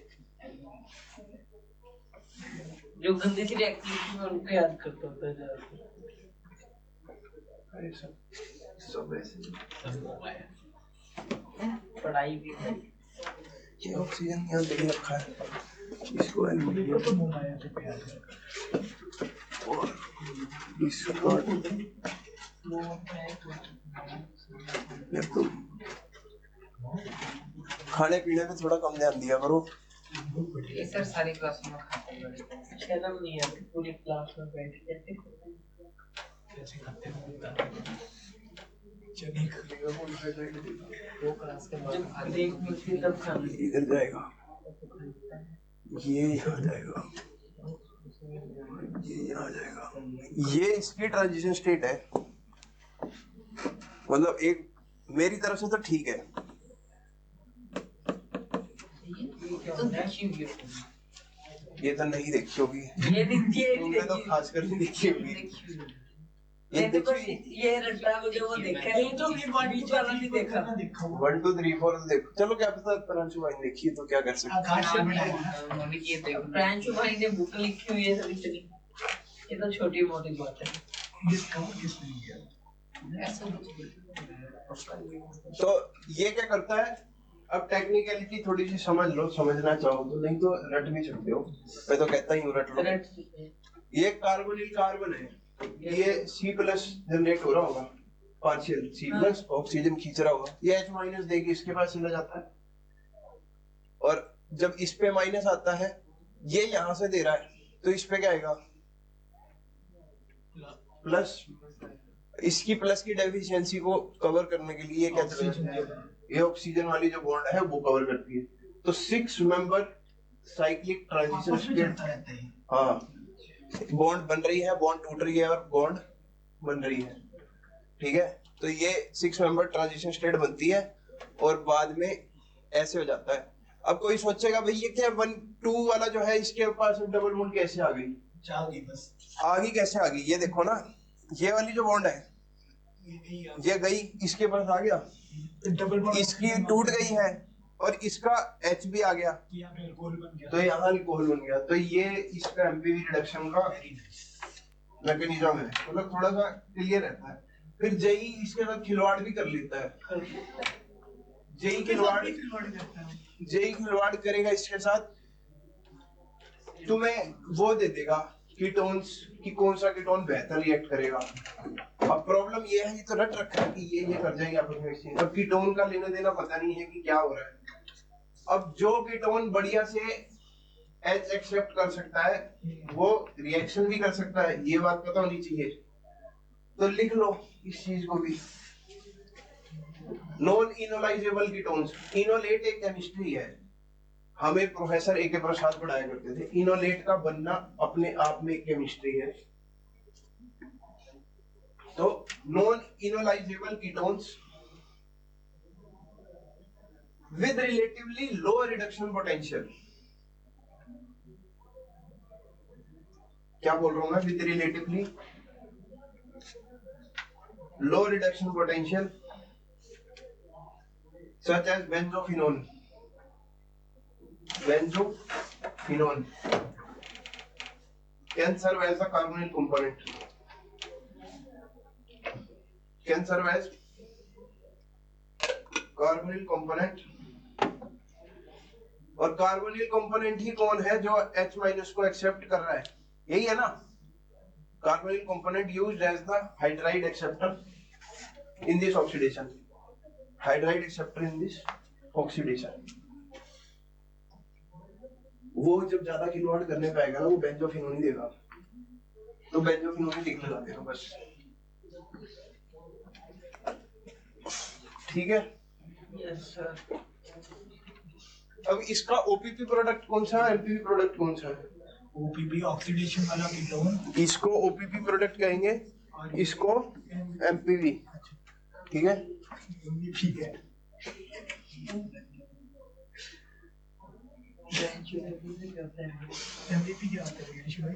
जो गंदी सी एक्टिविटी में उनको याद करता होता है ज्यादातर। सब ऐसे सब मोबाइल पढ़ाई भी है। ये ऑक्सीजन यहाँ दे रखा है, इसको एल्यूमिनियम तो मोबाइल पे प्यार करता और इसको खाने पीने पे थोड़ा कम ध्यान दिया करो। ये सर सारी क्लास में खाते हैं। शर्म नहीं आती पूरी क्लास में बैठ के कैसे खाते हैं चने खाएगा वो क्लास के बाद जब खाते देख मुझे तब खाना। इधर जाएगा, ये यहाँ जाएगा, ये यहाँ जाएगा। ये इसकी ट्रांजिशन स्टेट है, मतलब एक मेरी तरफ से तो ठीक है। तो देखी हुई है। ये तो नहीं देखी होगी, ये देखी है, तुमने तो खासकर नहीं देखी होगी। ये मैंने बस देखी ये रट्टा मुझे वो देखा है, तो बीच वाला नहीं देखा। 1 2 3 4 तो देखो। चलो क्या पता प्रांशु भाई ने देखी है तो क्या कर सकते आकाश से बनाया मम्मी की ये देखो प्रांशु भाई ने बुक लिखी हुई है इतनी, ये तो छोटी मोटी बात है। डिस्कवर किसने किया। ऐसा कुछ तो ये क्या करता है, अब टेक्निकलिटी थोड़ी सी समझ लो, समझना चाहो तो, नहीं तो रट भी सकते हो। मैं तो कहता ही हूँ रट लो। ये कार्बोनिल कार्बन है, ये C+ जनरेट हो रहा होगा, पार्शियल C+ ऑक्सीजन खींच रहा होगा, ये H- देगी, इसके पास चला जाता है। और जब इस पे माइनस आता है, ये यहां से दे रहा है, तो इस पे क्या आएगा प्लस। इसकी प्लस की डेफिशिएंसी को कवर करने के लिए ये क्या चलेगा, ये ऑक्सीजन वाली जो बॉन्ड है वो कवर करती है। तो 6 मेंबर साइक्लिक ट्रांजिशन स्टेट, रहता है। हाँ, बॉन्ड बन रही है, बॉन्ड टूट रही है और बॉन्ड बन रही है। ठीक है, तो ये 6 मेंबर ट्रांजिशन स्टेट बनती है और बाद में ऐसे हो जाता है। अब कोई सोचेगा भाई ये क्या 1 2 वाला जो है इसके पास डबल बॉन्ड कैसे आ गई, जाओगी बस आगे कैसे आ गई। ये देखो ना, ये वाली जो बॉन्ड है ये गई, इसके पास आ गया, डबल बॉन्ड इसकी टूट गई है और इसका H भी आ गया, यहाँ पे अल्कोहल बन गया। तो यहाँ अल्कोहल बन गया। तो ये इसका एमपीवी रिडक्शन का मैकेनिज्म है, मतलब थोड़ा सा क्लियर रहता है। फिर जेई इसके साथ खिलवाड़ भी कर लेता है। जेई खिलवाड़ करेगा इसके साथ, तुम्हें वो दे देगा कीटोन्स कि कौन सा कीटोन बेहतर रिएक्ट करेगा। अब प्रॉब्लम ये है, ये तो रट रखा है कि ये कर जाएंगे आपस में एक्सचेंज। अब कीटोन का लेना देना पता नहीं है कि क्या हो रहा है। अब जो कीटोन बढ़िया से H एक्सेप्ट कर सकता है वो रिएक्शन भी कर सकता है, ये बात पता होनी चाहिए। तो लिख लो इस चीज को भी। नॉन इनोलाइजेबल कीटोन्स, इनोलेट एक केमिस्ट्री है, हमें प्रोफेसर ए के प्रसाद पढ़ाया करते थे। इनोलेट का बनना अपने आप में एक केमिस्ट्री है। तो non enolisable ketones with relatively low reduction potential, क्या बोल रहा हूं मैं, with relatively low reduction potential such as benzophenone can serve as a carbonyl component. और कार्बोनिल कंपोनेंट ही कौन है जो H- को एक्सेप्ट कर रहा है, यही है ना. Carbonyl component used as the hydride acceptor in this oxidation. वो जब ज्यादा किलोवाट करने पे आएगा ना, वो बेंजोफिनोन ही देगा, तो बेंजोफिनोन ही लिख लगा देगा बस. ठीक है. Yes sir. अब इसका ओपीपी प्रोडक्ट कौन सा है, एमपीपी प्रोडक्ट कौन सा है? ओपीपी ऑक्सीडेशन वाला कीटोन, इसको ओपीपी प्रोडक्ट कहेंगे, इसको एमपीवी. ठीक है. ठीक है. एमपीपी क्या होता है यश भाई?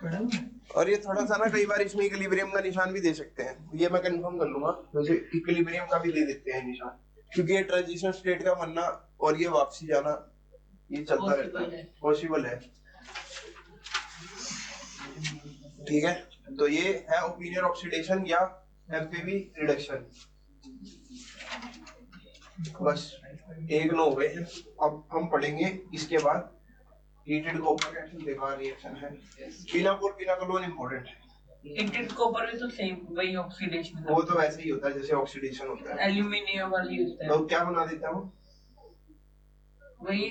पढ़ा ना? और ये थोड़ा सा ना कई बार इसमें इक्विलिब्रियम का निशान भी दे सकते हैं, ये मैं कंफर्म कर लूंगा. वैसे इक्विलिब्रियम का भी दे देते हैं निशान, क्योंकि ये ट्रांजिशन स्टेट का बनना और ये वापसी जाना ये चलता रहता है, पॉसिबल है. ठीक है. तो ये है ओपिनियन ऑक्सीडेशन या एमपीवी रिडक्शन. बस एक नो हो गए. अब हम पढ़ेंगे इसके बाद हीटेड कॉपर रिएक्शन, बेकार रिएक्शन है. फिनाकोल इंपॉर्टेंट है. हीटेड कॉपर भी तो सेम वही ऑक्सीडेशन, वो तो वैसे ही होता है जैसे ऑक्सीडेशन होता है. एल्यूमिनियम वाली होता है. तो क्या बना देता हूँ, वही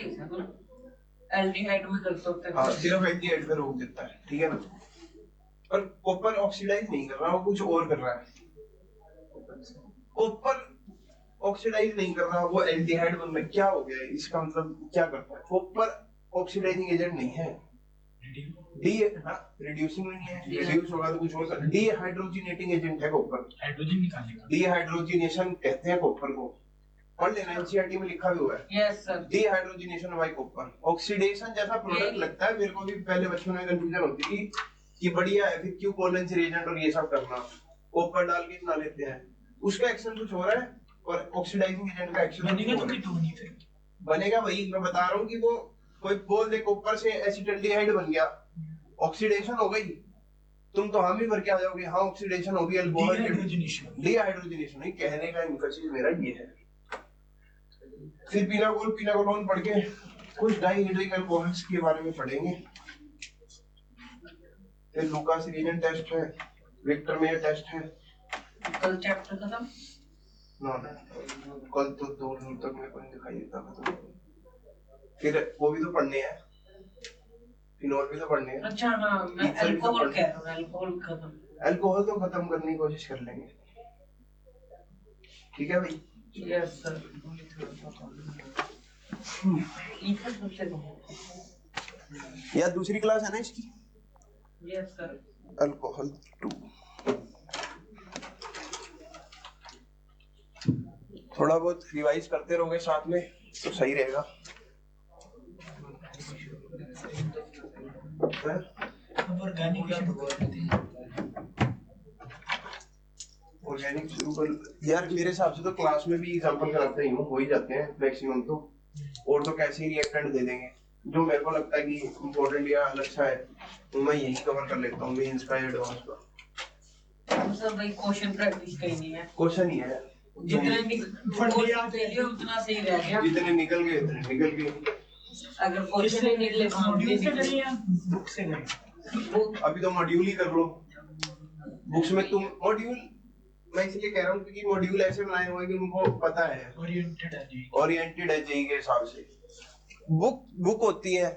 एल्डिहाइड में कर सकते हैं. हाँ, सिर्फ एल्डिहाइड पे रोक देता है. ठीक है ना. पर कॉपर ऑक्सीडाइज नहीं कर रहा, वो कुछ और कर रहा है. कॉपर ऑक्सीडाइज नहीं कर रहा, वो एल्डिहाइड बन रहा है. क्या हो गया इसका मतलब, क्या करता है? कॉपर ऑक्सीडाइजिंग एजेंट नहीं है. डी रिड्यूसिंग नहीं है, रिड्यूस होगा तो कुछ और कर. डीहाइड्रोजिनेटिंग एजेंट है कॉपर. हाइड्रोजन निकालेगा. डीहाइड्रोजिनेशन कहते हैं कॉपर को. पढ़ लेना, एनसीईआरटी में लिखा भी हुआ है. Yes sir. Dehydrogenation bye copper. Oxidation जैसा प्रोडक्ट लगता है मेरे को भी. पहले बच्चों में कंफ्यूजन होती थी कि बढ़िया है, फिर क्यों कोलेंस रिएजेंट और ये सब करना, कॉपर डाल के बना लेते हैं. उसका एक्शन कुछ हो रहा है और ऑक्सीडाइजिंग एजेंट का एक्शन बनेगा तो कीटोन ही फिर. बनेगा. वही मैं बता रहा हूँ कि वो कोई बोल दे कॉपर से एसिटल्डिहाइड बन गया, ऑक्सीडेशन हो गई, तुम तो हामी भर के आ जाओगे, हाँ ऑक्सीडेशन होगी, अल्कोहल डीहाइड्रोजनेशन. नहीं, कहने का इनका चीज मेरा ये है. फिर पिनाकोलोन पढ़ के कुछ डाइहाइड्रिक अल्कोहल्स के बारे में पढ़ेंगे. फिर लुकास रिएजेंट टेस्ट है, विक्टर मेयर टेस्ट है. कल चैप्टर खत्म. ना कल तो 2 दिन तक मेरे को नहीं दिखाई देता खत्म. फिर वो भी तो पढ़ने हैं, फिनोल भी तो पढ़ने हैं. अच्छा हाँ, मैं अल्कोहल कह रहा हूँ. अल्कोहल खत्म. अल्कोहल तो खत्म करने की कोशिश कर लेंगे. ठीक है भाई. Yes sir. इधर सबसे कम. या दूसरी क्लास है ना इसकी, यस सर. अल्कोहल 2. थोड़ा बहुत रिवाइज करते रहोगे साथ में तो सही रहेगा. ऑर्गेनिक शुरू करते हैं. ऑर्गेनिक शुरू कर यार. मेरे हिसाब से तो क्लास में भी एग्जांपल कराते ही हो ही जाते हैं मैक्सिमम तो, और तो कैसे ही रिएक्टेंट दे देंगे. जो मेरे को लगता है कि इम्पोर्टेंट या अच्छा है तो मैं यही कवर कर लेता हूँ, मेंस का एडवांस का. सब भाई क्वेश्चन प्रैक्टिस करनी है. क्वेश्चन ही है, जितने निकले उतना सही रह गया. जितने निकल गए उतने निकल गए. अगर क्वेश्चन नहीं निकले मॉड्यूल से करें या बुक से करें? अभी तो मॉड्यूल ही कर लो. बुक्स में तुम मॉड्यूल, मैं इसलिए कह रहा हूँ क्योंकि मॉड्यूल ऐसे बनाए हुए हैं कि उनको पता है, ओरिएंटेड है जेईई के हिसाब से. बुक होती है